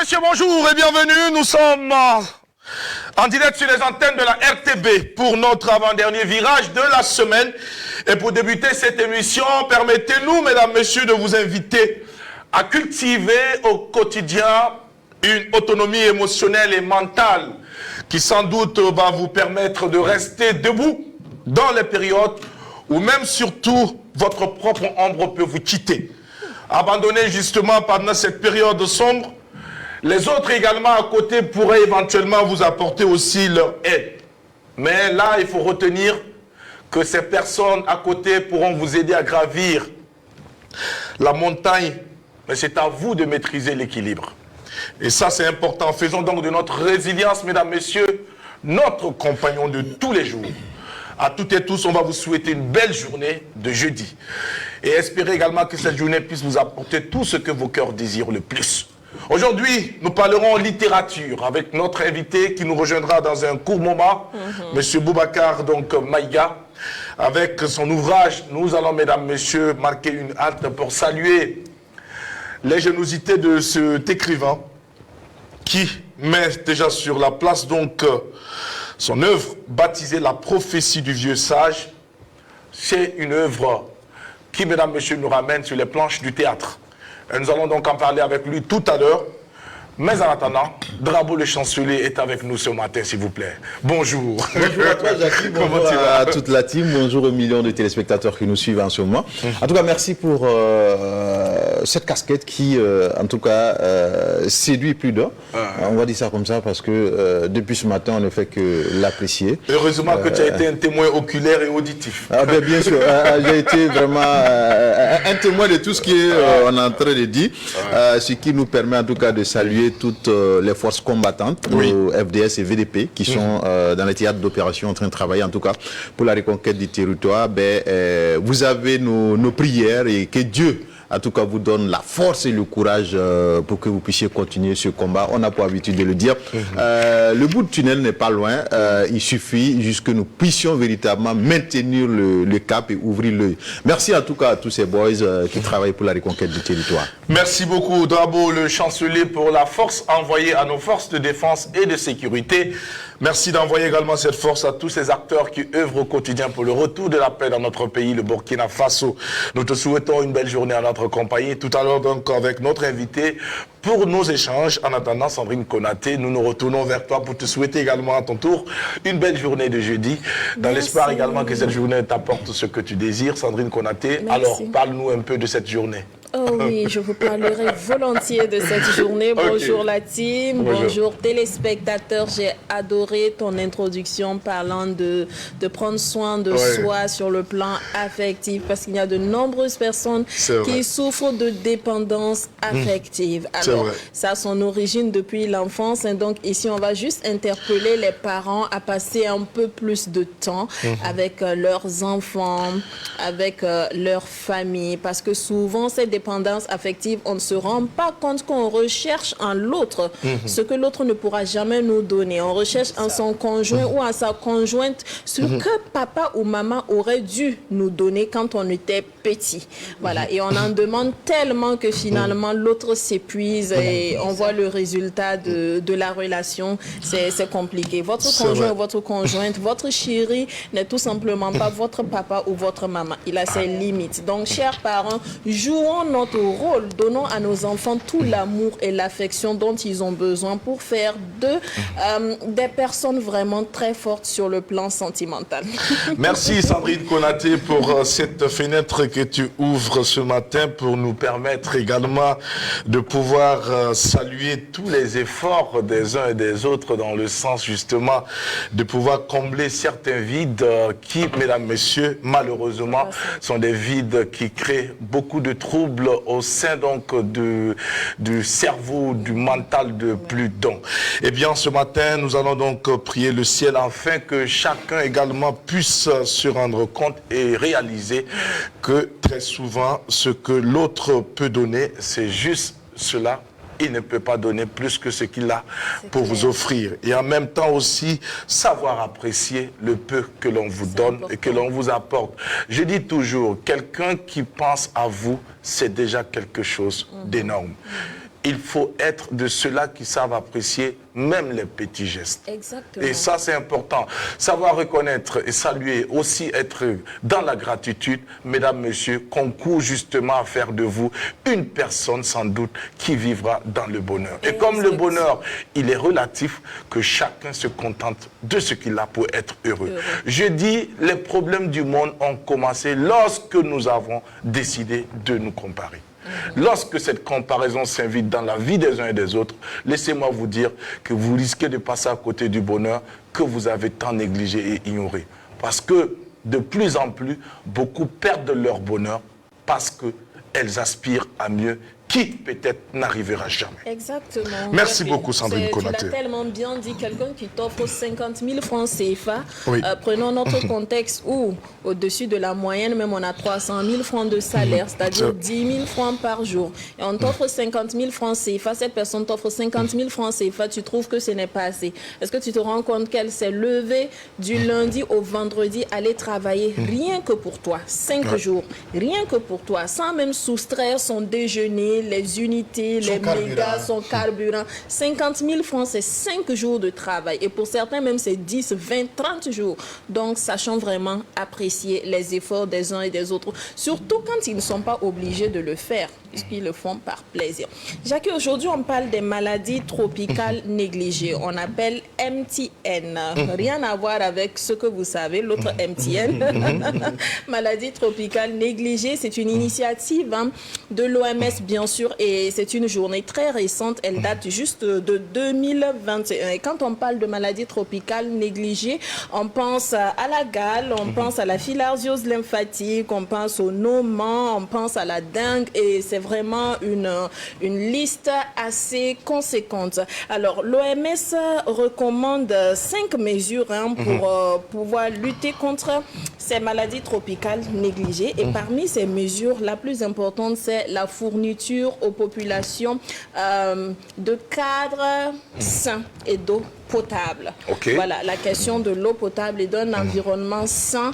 messieurs, bonjour et bienvenue. Nous sommes en direct sur les antennes de la RTB pour notre avant-dernier virage de la semaine. Et pour débuter cette émission, permettez-nous, mesdames, messieurs, de vous inviter à cultiver au quotidien une autonomie émotionnelle et mentale qui sans doute va vous permettre de rester debout dans les périodes où même surtout votre propre ombre peut vous quitter. Abandonné justement pendant cette période sombre, les autres également à côté pourraient éventuellement vous apporter aussi leur aide. Mais là, il faut retenir que ces personnes à côté pourront vous aider à gravir la montagne, mais c'est à vous de maîtriser l'équilibre. Et ça, c'est important. Faisons donc de notre résilience, mesdames, messieurs, notre compagnon de tous les jours. À toutes et tous, on va vous souhaiter une belle journée de jeudi. Et espérer également que cette journée puisse vous apporter tout ce que vos cœurs désirent le plus. Aujourd'hui, nous parlerons littérature avec notre invité qui nous rejoindra dans un court moment, Monsieur Boubacar donc Maïga. Avec son ouvrage, nous allons, mesdames, messieurs, marquer une halte pour saluer l'ingéniosité de cet écrivain qui met déjà sur la place donc son œuvre baptisée La prophétie du vieux sage. C'est une œuvre qui, mesdames, messieurs, nous ramène sur les planches du théâtre. Et nous allons donc en parler avec lui tout à l'heure. Mais en attendant, Drabo le chancelier est avec nous ce matin, s'il vous plaît. Bonjour. Bonjour à toi, Jacques. Bonjour à toute la team. Bonjour aux millions de téléspectateurs qui nous suivent en ce moment. En tout cas, merci pour cette casquette qui, en tout cas, séduit plus d'un. On va dire ça comme ça parce que depuis ce matin, on ne fait que l'apprécier. Heureusement que tu as été un témoin oculaire et auditif. Ah ben, bien sûr, j'ai été vraiment un témoin de tout ce qu'on est en train de dire, ce qui nous permet en tout cas de saluer toutes les forces combattantes, nos FDS et VDP, qui sont dans les théâtres d'opération en train de travailler, en tout cas, pour la reconquête du territoire. Vous avez nos prières et que Dieu, en tout cas, vous donne la force et le courage pour que vous puissiez continuer ce combat. On n'a pas l'habitude de le dire. Le bout du tunnel n'est pas loin. Il suffit juste que nous puissions véritablement maintenir le cap et ouvrir l'œil. Merci en tout cas à tous ces boys qui travaillent pour la reconquête du territoire. Merci beaucoup, Drabo, le chancelier, pour la force envoyée à nos forces de défense et de sécurité. Merci d'envoyer également cette force à tous ces acteurs qui œuvrent au quotidien pour le retour de la paix dans notre pays, le Burkina Faso. Nous te souhaitons une belle journée à notre compagnie. Tout à l'heure, donc, avec notre invité pour nos échanges. En attendant, Sandrine Konaté, nous nous retournons vers toi pour te souhaiter également à ton tour une belle journée de jeudi. Dans l'espoir également que cette journée t'apporte ce que tu désires. Sandrine Konaté, alors parle-nous un peu de cette journée. Oh oui, je vous parlerai volontiers de cette journée. Bonjour la team, bonjour téléspectateurs. J'ai adoré ton introduction parlant de prendre soin de soi sur le plan affectif parce qu'il y a de nombreuses personnes qui souffrent de dépendance affective. Alors, ça a son origine depuis l'enfance. Et donc ici, on va juste interpeller les parents à passer un peu plus de temps avec leurs enfants, avec leur famille parce que souvent, cette dépendance affective, on ne se rend pas compte qu'on recherche en l'autre ce que l'autre ne pourra jamais nous donner. On recherche en son conjoint ou en sa conjointe ce que papa ou maman aurait dû nous donner quand on était petit. Voilà. Et on en demande tellement que finalement l'autre s'épuise et on voit le résultat de la relation. C'est compliqué. Votre conjoint ou votre conjointe, votre chéri n'est tout simplement pas votre papa ou votre maman. Il a ses limites. Donc, chers parents, jouons notre rôle, donnons à nos enfants tout l'amour et l'affection dont ils ont besoin pour faire d'eux des personnes vraiment très fortes sur le plan sentimental. Merci Sandrine Konaté pour cette fenêtre que tu ouvres ce matin pour nous permettre également de pouvoir saluer tous les efforts des uns et des autres dans le sens justement de pouvoir combler certains vides qui, mesdames, messieurs, malheureusement, sont des vides qui créent beaucoup de troubles au sein donc du cerveau, du mental de plus d'un. Eh bien, ce matin, nous allons donc prier le ciel afin que chacun également puisse se rendre compte et réaliser que très souvent, ce que l'autre peut donner, c'est juste cela. Il ne peut pas donner plus que ce qu'il a pour vous offrir. Et en même temps aussi, savoir apprécier le peu que l'on vous donne et que l'on vous apporte. Je dis toujours, quelqu'un qui pense à vous, c'est déjà quelque chose d'énorme. il faut être de ceux-là qui savent apprécier même les petits gestes. Exactement. Et ça, c'est important. Savoir reconnaître et saluer, aussi être dans la gratitude, mesdames, messieurs, concourt justement à faire de vous une personne sans doute qui vivra dans le bonheur. Et comme le bonheur, il est relatif, que chacun se contente de ce qu'il a pour être heureux. Je dis, les problèmes du monde ont commencé lorsque nous avons décidé de nous comparer. Lorsque cette comparaison s'invite dans la vie des uns et des autres, laissez-moi vous dire que vous risquez de passer à côté du bonheur que vous avez tant négligé et ignoré. Parce que de plus en plus, beaucoup perdent leur bonheur parce qu'elles aspirent à mieux, qui peut-être n'arrivera jamais. Exactement. Merci beaucoup, Sandrine Konaté. Tu l'as tellement bien dit, quelqu'un qui t'offre 50 000 francs CFA, oui. Prenons notre contexte où, au-dessus de la moyenne, même on a 300 000 francs de salaire, c'est-à-dire 10 000 francs par jour. Et on t'offre 50 000 francs CFA, cette personne t'offre 50 000 francs CFA, tu trouves que ce n'est pas assez. Est-ce que tu te rends compte qu'elle s'est levée du lundi au vendredi, aller travailler rien que pour toi, 5 jours, rien que pour toi, sans même soustraire son déjeuner, les unités, les mégas, son carburant. 50 000 francs, c'est 5 jours de travail. Et pour certains, même, c'est 10, 20, 30 jours. Donc, sachons vraiment apprécier les efforts des uns et des autres. Surtout quand ils ne sont pas obligés de le faire, puisqu'ils le font par plaisir. Jacques, aujourd'hui, on parle des maladies tropicales négligées. On appelle MTN. Rien à voir avec ce que vous savez, l'autre MTN. Maladie tropicale négligée, c'est une initiative de l'OMS, bien sûr, et c'est une journée très récente, elle date juste de 2021. Et quand on parle de maladies tropicales négligées, on pense à la gale, on pense à la filariose lymphatique, on pense au noman, on pense à la dengue, et c'est vraiment une liste assez conséquente. Alors, l'OMS recommande 5 mesures pour pouvoir lutter contre ces maladies tropicales négligées, et parmi ces mesures, la plus importante, c'est la fourniture aux populations de cadres sains et d'eau potable. Okay. Voilà, la question de l'eau potable et d'un environnement sain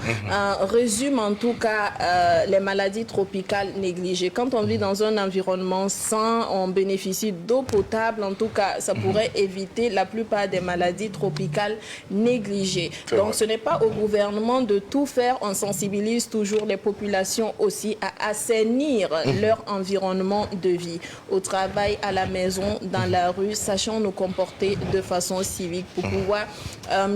résume en tout cas les maladies tropicales négligées. Quand on vit dans un environnement sain, on bénéficie d'eau potable, en tout cas, ça pourrait éviter la plupart des maladies tropicales négligées. Donc, ce n'est pas au gouvernement de tout faire, on sensibilise toujours les populations aussi à assainir leur environnement de vie. Au travail, à la maison, dans la rue, sachons nous comporter de façon civique pour pouvoir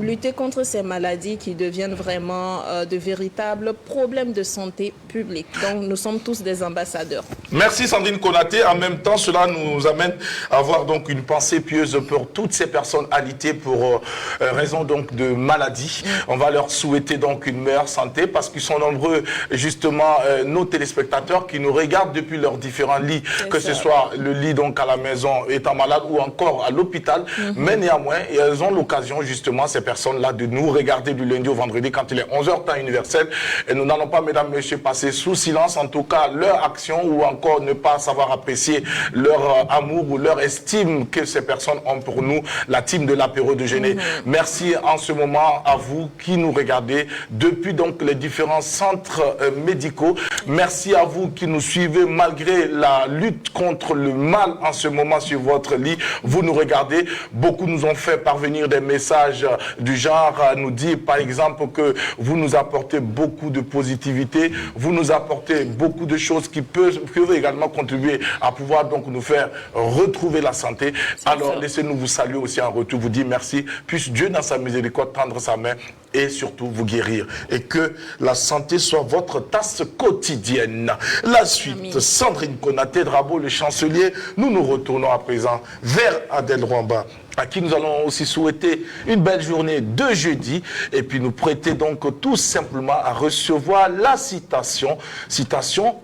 lutter contre ces maladies qui deviennent vraiment de véritables problèmes de santé publique. Donc, nous sommes tous des ambassadeurs. Merci Sandrine Konaté. En même temps, cela nous amène à avoir donc une pensée pieuse pour toutes ces personnes alitées pour raison donc de maladie. On va leur souhaiter donc une meilleure santé parce qu'ils sont nombreux justement nos téléspectateurs qui nous regardent depuis leurs différents lits, que ce soit le lit donc à la maison étant malade ou encore à l'hôpital, mais néanmoins, elles ont l'occasion justement, ces personnes-là, de nous regarder du lundi au vendredi quand il est 11h temps universel, et nous n'allons pas, mesdames, messieurs, passer sous silence en tout cas leur action ou encore ne pas savoir apprécier leur amour ou leur estime que ces personnes ont pour nous, la team de l'apéro de Géné. Merci en ce moment à vous qui nous regardez depuis donc les différents centres médicaux. Merci à vous qui nous suivez malgré la lutte contre le mal en ce moment sur votre lit. Vous nous regardez. Beaucoup nous ont fait parvenir des messages du genre à nous dire par exemple que vous nous apportez beaucoup de positivité, vous nous apportez beaucoup de choses qui peuvent également contribuer à pouvoir donc nous faire retrouver la santé. Alors laissez-nous vous saluer aussi en retour, vous dire merci, puisse Dieu dans sa miséricorde tendre sa main et surtout vous guérir. Et que la santé soit votre tasse quotidienne. La suite, Amin. Sandrine Konaté, Drabo, le chancelier. Nous nous retournons à présent vers Adèle Rwamba, à qui nous allons aussi souhaiter une belle journée de jeudi et puis nous prêter donc tout simplement à recevoir la citation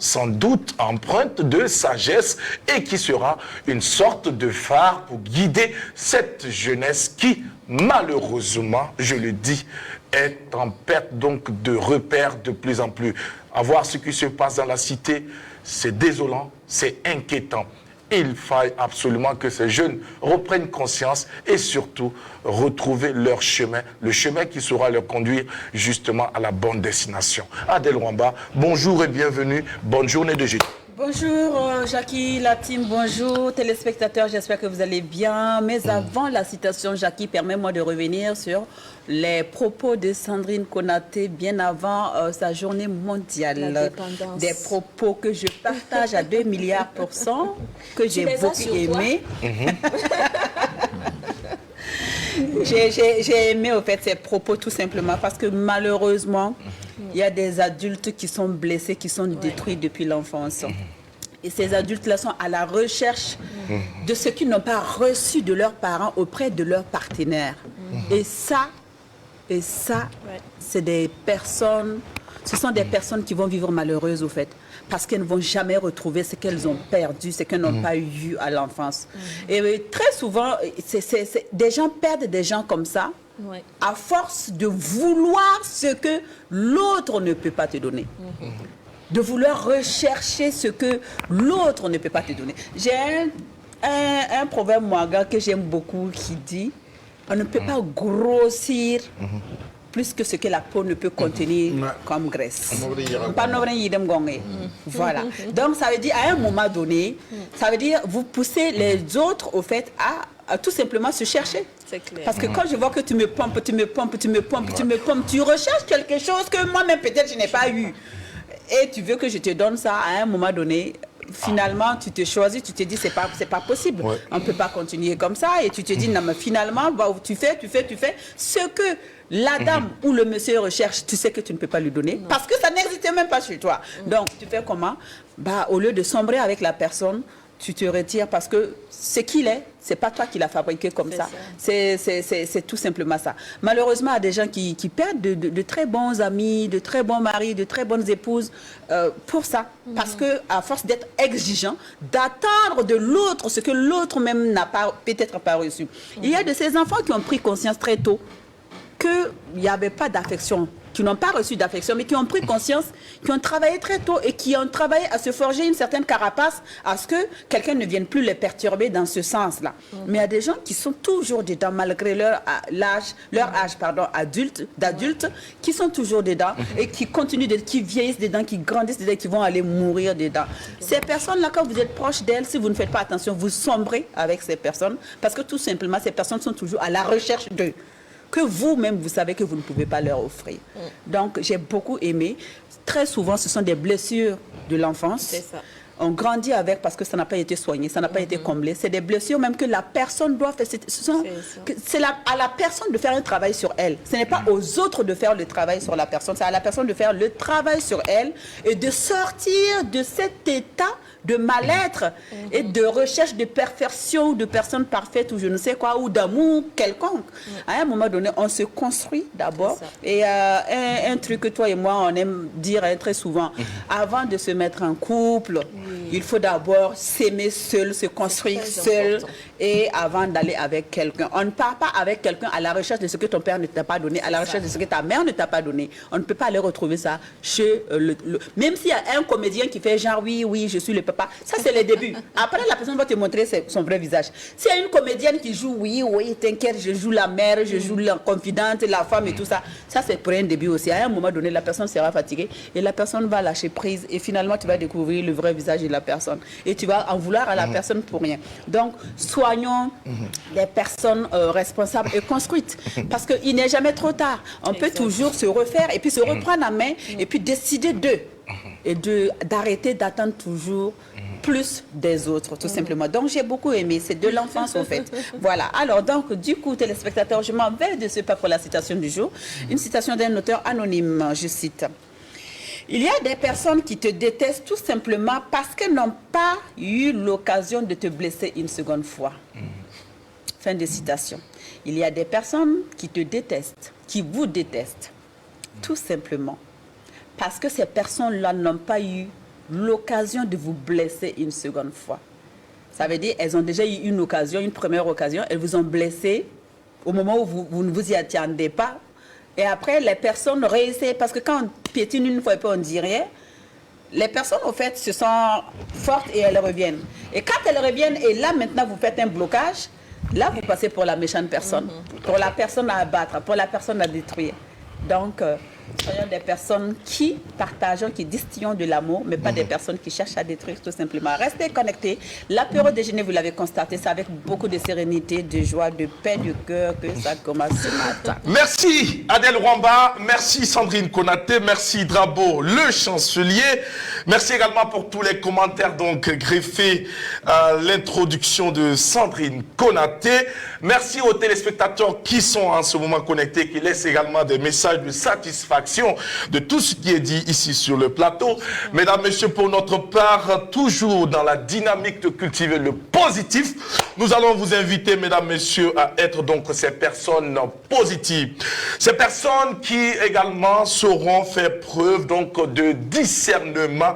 sans doute empreinte de sagesse et qui sera une sorte de phare pour guider cette jeunesse qui, malheureusement, je le dis, est en perte donc de repères de plus en plus. À voir ce qui se passe dans la cité, c'est désolant, c'est inquiétant. Il faille absolument que ces jeunes reprennent conscience et surtout retrouver leur chemin, le chemin qui saura leur conduire justement à la bonne destination. Adèle Rwamba, bonjour et bienvenue, bonne journée de jeudi. Bonjour Jackie, la team, bonjour téléspectateurs, j'espère que vous allez bien. Mais avant la citation, Jackie, permets-moi de revenir sur les propos de Sandrine Konaté bien avant sa journée mondiale. Des propos que je partage à 2 milliards %, que j'ai beaucoup aimé. J'ai aimé au fait ces propos tout simplement parce que malheureusement, il y a des adultes qui sont blessés, qui sont détruits depuis l'enfance. Et ces adultes-là sont à la recherche de ce qu'ils n'ont pas reçu de leurs parents auprès de leurs partenaires. Et ça, c'est des personnes, ce sont des personnes qui vont vivre malheureuses au fait. Parce qu'elles ne vont jamais retrouver ce qu'elles ont perdu, ce qu'elles n'ont pas eu à l'enfance. Et très souvent, des gens perdent des gens comme ça à force de vouloir ce que l'autre ne peut pas te donner. De vouloir rechercher ce que l'autre ne peut pas te donner. J'ai un proverbe Mwaga que j'aime beaucoup qui dit « On ne peut pas grossir plus que ce que la peau ne peut contenir comme graisse. » Voilà. Donc ça veut dire à un moment donné, ça veut dire vous poussez les autres au fait à tout simplement se chercher. Parce que quand je vois que tu me pompes, tu recherches quelque chose que moi-même peut-être je n'ai pas eu. Et tu veux que je te donne ça à un moment donné, finalement tu te choisis, tu te dis c'est pas possible, on ne peut pas continuer comme ça, et tu te dis non mais finalement tu fais ce que la dame ou le monsieur recherche, tu sais que tu ne peux pas lui donner parce que ça n'existe même pas chez toi. Donc tu fais comment? Au lieu de sombrer avec la personne, tu te retires parce que ce qu'il est, c'est pas toi qui l'as fabriqué comme ça. C'est tout simplement ça. Malheureusement, il y a des gens qui perdent de très bons amis, de très bons maris, de très bonnes épouses pour ça. Parce que à force d'être exigeant, d'attendre de l'autre ce que l'autre même n'a pas peut-être pas reçu. Il y a de ces enfants qui ont pris conscience très tôt qu'il n'y avait pas d'affection, qui n'ont pas reçu d'affection, mais qui ont pris conscience, qui ont travaillé très tôt et qui ont travaillé à se forger une certaine carapace à ce que quelqu'un ne vienne plus les perturber dans ce sens-là. Mais il y a des gens qui sont toujours dedans, malgré leur âge d'adulte, qui sont toujours dedans et qui continuent, qui vieillissent dedans, qui grandissent dedans, qui vont aller mourir dedans. Ces personnes-là, quand vous êtes proche d'elles, si vous ne faites pas attention, vous sombrez avec ces personnes, parce que tout simplement, ces personnes sont toujours à la recherche d'eux, que vous-même, vous savez que vous ne pouvez pas leur offrir. Donc, j'ai beaucoup aimé. Très souvent, ce sont des blessures de l'enfance. C'est ça. On grandit avec parce que ça n'a pas été soigné, ça n'a pas été comblé. C'est des blessures même que la personne doit faire. C'est à la personne de faire un travail sur elle. Ce n'est pas aux autres de faire le travail sur la personne. C'est à la personne de faire le travail sur elle et de sortir de cet état de mal-être et de recherche de perfection, de personnes parfaites ou je ne sais quoi, ou d'amour quelconque. À un moment donné, on se construit d'abord. Et un truc que toi et moi, on aime dire très souvent, avant de se mettre en couple, il faut d'abord s'aimer seul, se construire seul, et avant d'aller avec quelqu'un. On ne part pas avec quelqu'un à la recherche de ce que ton père ne t'a pas donné, à la recherche de ce que ta mère ne t'a pas donné. On ne peut pas aller retrouver ça chez même s'il y a un comédien qui fait genre oui, je suis le papa, ça c'est le début. Après, la personne va te montrer son vrai visage. S'il y a une comédienne qui joue oui, t'inquiète, je joue la mère, je joue la confidente, la femme et tout ça, ça c'est pour un début aussi. À un moment donné, la personne sera fatiguée et la personne va lâcher prise et finalement tu vas découvrir le vrai visage de la personne et tu vas en vouloir à la personne pour rien. Donc, soignons des personnes responsables et construites parce qu'il n'est jamais trop tard. On peut toujours se refaire et puis se reprendre en main et puis décider et d'arrêter d'attendre toujours plus des autres, tout simplement. Donc, j'ai beaucoup aimé. C'est de l'enfance, en fait. Voilà. Alors, donc, du coup, téléspectateurs, je m'en vais de ce pas pour la citation du jour. Une citation d'un auteur anonyme, je cite. Il y a des personnes qui te détestent tout simplement parce qu'elles n'ont pas eu l'occasion de te blesser une seconde fois. Fin de citation. Il y a des personnes qui te détestent, qui vous détestent, tout simplement parce que ces personnes-là n'ont pas eu l'occasion de vous blesser une seconde fois. Ça veut dire qu'elles ont déjà eu une occasion, une première occasion, elles vous ont blessé au moment où vous ne vous y attendez pas. Et après, les personnes réessaient, parce que quand on piétine une fois et puis on ne dit rien, les personnes, au fait, se sont fortes et elles reviennent. Et quand elles reviennent, et là, maintenant, vous faites un blocage, là, vous passez pour la méchante personne, pour la personne à abattre, pour la personne à détruire. Donc, Soyons des personnes qui partageons, qui distillons de l'amour, mais pas des personnes qui cherchent à détruire, tout simplement. Restez connectés. L'apéro déjeuner, vous l'avez constaté, c'est avec beaucoup de sérénité, de joie, de paix du cœur que ça commence ce matin. Merci Adèle Rwamba, merci Sandrine Konaté, merci Drabo, le chancelier. Merci également pour tous les commentaires donc greffés à l'introduction de Sandrine Konaté. Merci aux téléspectateurs qui sont en ce moment connectés, qui laissent également des messages de satisfaction de tout ce qui est dit ici sur le plateau. Mesdames, Messieurs, pour notre part, toujours dans la dynamique de cultiver le positif, nous allons vous inviter, Mesdames, Messieurs, à être donc ces personnes positives. Ces personnes qui également sauront faire preuve donc de discernement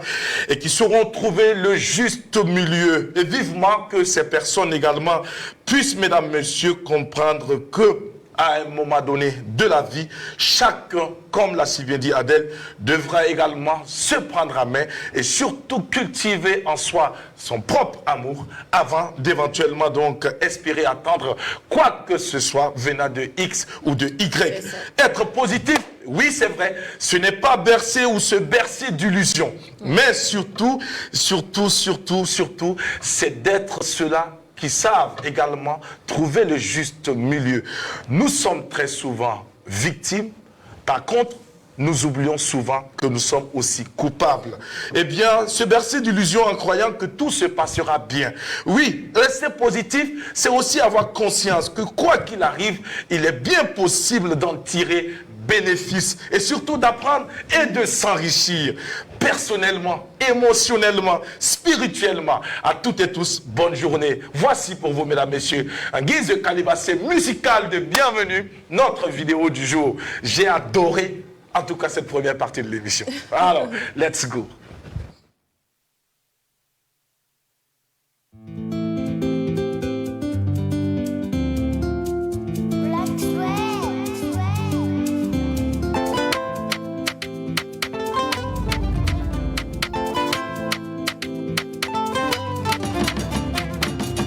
et qui sauront trouver le juste milieu. Et vivement que ces personnes également puissent, Mesdames, Messieurs, comprendre que à un moment donné de la vie, chacun, comme l'a si bien dit Adèle, devra également se prendre à main et surtout cultiver en soi son propre amour avant d'éventuellement donc espérer attendre quoi que ce soit venant de X ou de Y. Être positif, oui c'est vrai, ce n'est pas bercer ou se bercer d'illusions, mais surtout, c'est d'être cela qui savent également trouver le juste milieu. Nous sommes très souvent victimes, par contre, nous oublions souvent que nous sommes aussi coupables. Eh bien, se bercer d'illusions en croyant que tout se passera bien. Oui, rester positif, c'est aussi avoir conscience que quoi qu'il arrive, il est bien possible d'en tirer bénéfice et surtout d'apprendre et de s'enrichir personnellement, émotionnellement, spirituellement. À toutes et tous, bonne journée. Voici pour vous, mesdames, messieurs, en guise de calibassé musical de bienvenue, notre vidéo du jour. J'ai adoré, en tout cas, cette première partie de l'émission. Alors, let's go.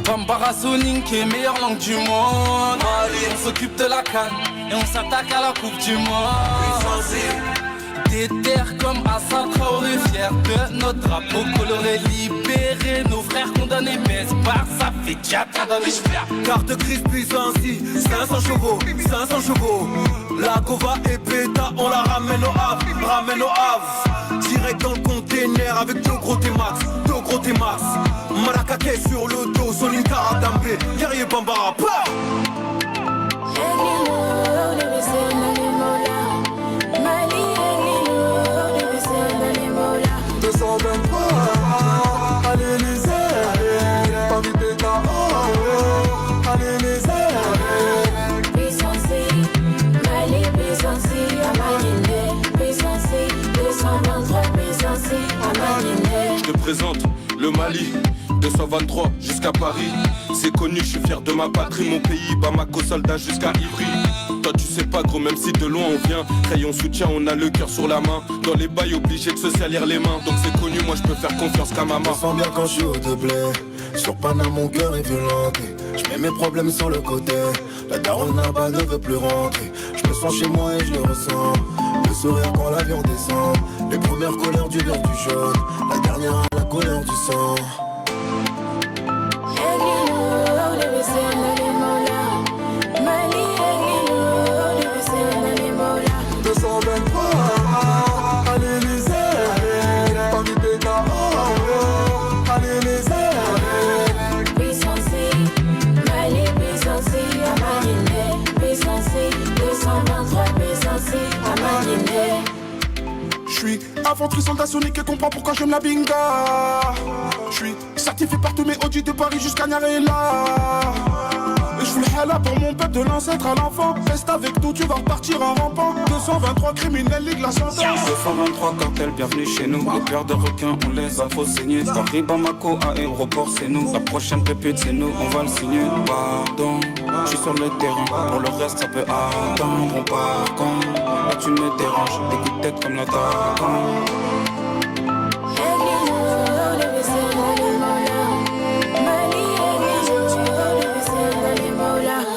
Bambara-Soning qui est meilleure langue du monde. Allez, on s'occupe de la canne et on s'attaque à la coupe du monde. Des terres comme Assad Traoré, fier de notre drapeau coloré, libéré. Nos frères condamnés, baisse par ça fait déjà tant d'années. Carte grise puissance, 500 chevaux, 500 chevaux. La Gova et Péta, on la ramène au Havre, direct dans le container avec deux gros T-Max, Maracate sur le dos, Sonin Karadambé, guerrier Bambara, pa! Je te présente le Mali, 223 jusqu'à Paris. C'est connu, je suis fier de ma patrie. Mon pays, Bamako, soldat jusqu'à Ivry. Toi tu sais pas gros, même si de loin on vient. Crayon soutien, on a le cœur sur la main. Dans les bails, obligé de se salir les mains. Donc c'est connu, moi je peux faire confiance qu'à maman. Je sens bien quand je suis au blé. Sur Panama mon cœur est violent. Je mets mes problèmes sur le côté. La daronne là-bas ne veut plus rentrer. Je me sens chez moi et je le ressens. Le sourire quand l'avion descend. Les premières couleurs du vert du jaune. La dernière à la couleur du sang. 223 à l'Élysée. Paris Péta, à l'Élysée. Je suis aventure soldat sonique et comprends pourquoi j'aime la binga. Je suis certifié par tous mes audits de Paris jusqu'à Nyarela. Et je fous le hala pour mon peuple de l'ancêtre à l'enfant. Reste avec nous, tu vas repartir en rampant. 223 criminels, ligue la sentence. 223 cartels, bienvenue chez nous. Les cœurs de requins, on les a faux saigner. Paris, Bamako, aéroport, c'est nous. La prochaine pépite, c'est nous, on va le signer. Pardon, je suis sur le terrain. Pour le reste, ça peut attendre. On part quand là, tu me déranges. Des coups de tête comme l'attaquant.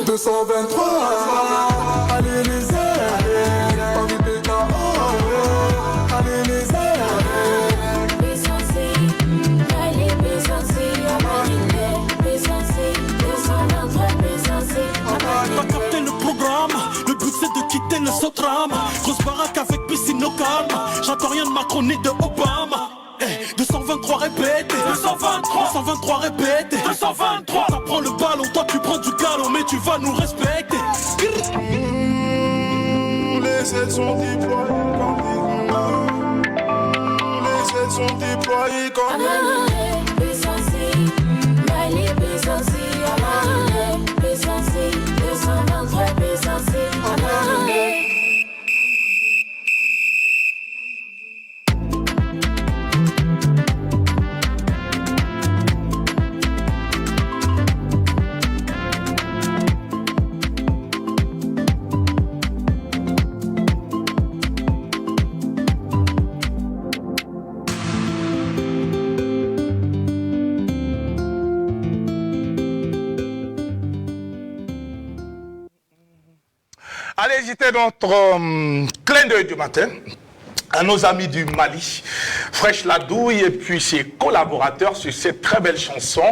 223 à l'Élysée. Paris Péta, face au drame. Grosse baraque avec piscine au calme. J'attends rien de Macron ni de Obama. 223 répétés, 223 répétés, 223. Ça prend le ballon, toi tu prends du galon, mais tu vas nous respecter. Les aides sont déployées comme des les aides sont déployées comme Allez, c'était notre clin d'œil du matin à nos amis du Mali, Fresh Ladouille et puis ses collaborateurs sur cette très belle chanson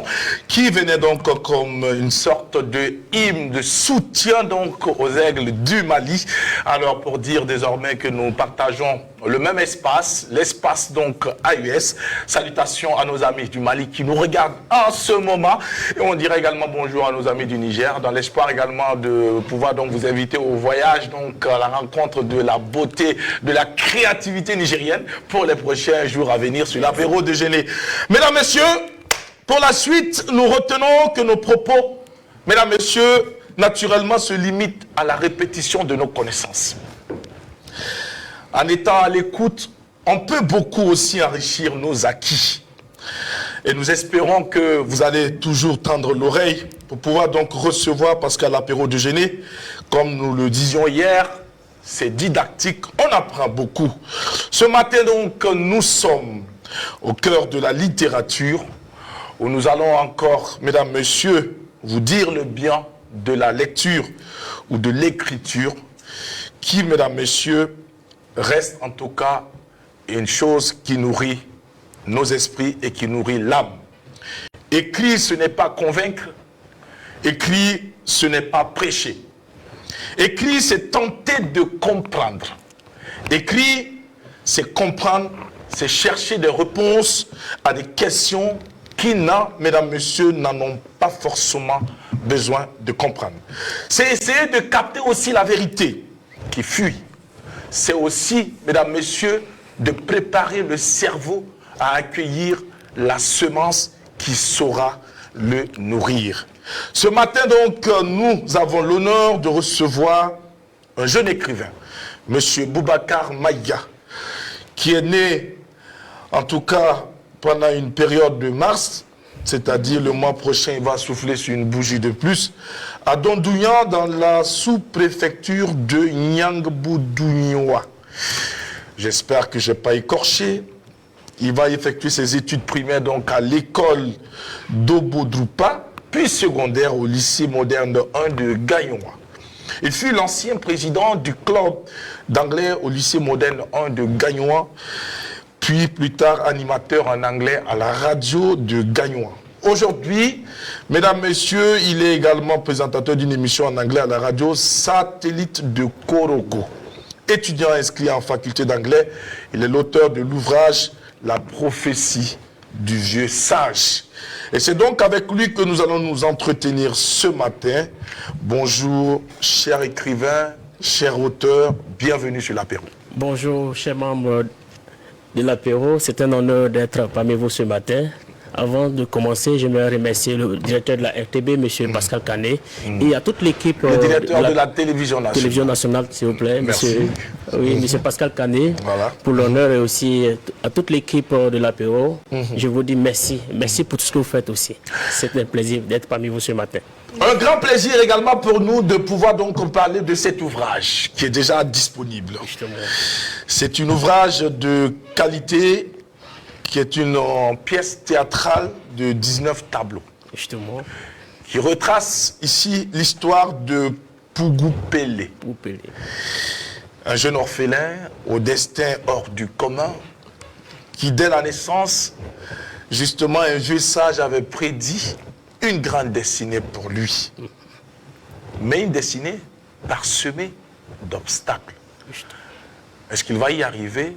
qui venait donc comme une sorte de hymne de soutien donc aux aigles du Mali. Alors pour dire désormais que nous partageons le même espace, l'espace donc AUS. Salutations à nos amis du Mali qui nous regardent en ce moment et on dirait également bonjour à nos amis du Niger dans l'espoir également de pouvoir donc vous inviter au voyage donc à la rencontre de la beauté, de la créativité nigérienne pour les prochains jours à venir sur l'apéro déjeuner. Mesdames, Messieurs, pour la suite, nous retenons que nos propos, Mesdames, Messieurs, naturellement se limitent à la répétition de nos connaissances. En étant à l'écoute, on peut beaucoup aussi enrichir nos acquis. Et nous espérons que vous allez toujours tendre l'oreille pour pouvoir donc recevoir, parce qu'à l'apéro déjeuner, comme nous le disions hier, c'est didactique, on apprend beaucoup. Ce matin donc, nous sommes au cœur de la littérature, où nous allons encore, mesdames, messieurs, vous dire le bien de la lecture ou de l'écriture, qui, mesdames, messieurs, reste en tout cas une chose qui nourrit nos esprits et qui nourrit l'âme. Écrire, ce n'est pas convaincre. Écrire, ce n'est pas prêcher. Écrire, c'est tenter de comprendre. Écrire, c'est comprendre, c'est chercher des réponses à des questions qui, mesdames, messieurs, n'en ont pas forcément besoin de comprendre. C'est essayer de capter aussi la vérité qui fuit. C'est aussi, mesdames, messieurs, de préparer le cerveau à accueillir la semence qui saura le nourrir. Ce matin, donc, nous avons l'honneur de recevoir un jeune écrivain, M. Boubacar Maïga, qui est né, en tout cas, pendant une période de mars, c'est-à-dire le mois prochain, il va souffler sur une bougie de plus, à Dondouyan, dans la sous-préfecture de Nyangboudougnwa. J'espère que je n'ai pas écorché. Il va effectuer ses études primaires donc à l'école d'Obodroupa, puis secondaire au lycée moderne 1 de Gagnoua. Il fut l'ancien président du club d'anglais au lycée moderne 1 de Gagnoua, puis plus tard animateur en anglais à la radio de Gagnoua. Aujourd'hui, mesdames, messieurs, il est également présentateur d'une émission en anglais à la radio Satellite de Koroko. Étudiant inscrit en faculté d'anglais, il est l'auteur de l'ouvrage La prophétie du vieux sage. Et c'est donc avec lui que nous allons nous entretenir ce matin. Bonjour, cher écrivain, cher auteur, bienvenue sur l'apéro. Bonjour, chers membres de l'apéro, c'est un honneur d'être parmi vous ce matin. Avant de commencer, j'aimerais remercier le directeur de la RTB, M. Pascal Canet, et à toute l'équipe le directeur de la télévision nationale. S'il vous plaît. Merci. M. Pascal Canet, voilà, pour l'honneur, et aussi à toute l'équipe de l'apéro. Je vous dis merci. Merci pour tout ce que vous faites aussi. C'est un plaisir d'être parmi vous ce matin. Un grand plaisir également pour nous de pouvoir donc parler de cet ouvrage qui est déjà disponible. C'est un ouvrage de qualité qui est une pièce théâtrale de 19 tableaux. Justement. Qui retrace ici l'histoire de Pougou Pelé. Un jeune orphelin au destin hors du commun qui, dès la naissance, justement, un vieux sage avait prédit une grande destinée pour lui. Mais une destinée parsemée d'obstacles. Est-ce qu'il va y arriver?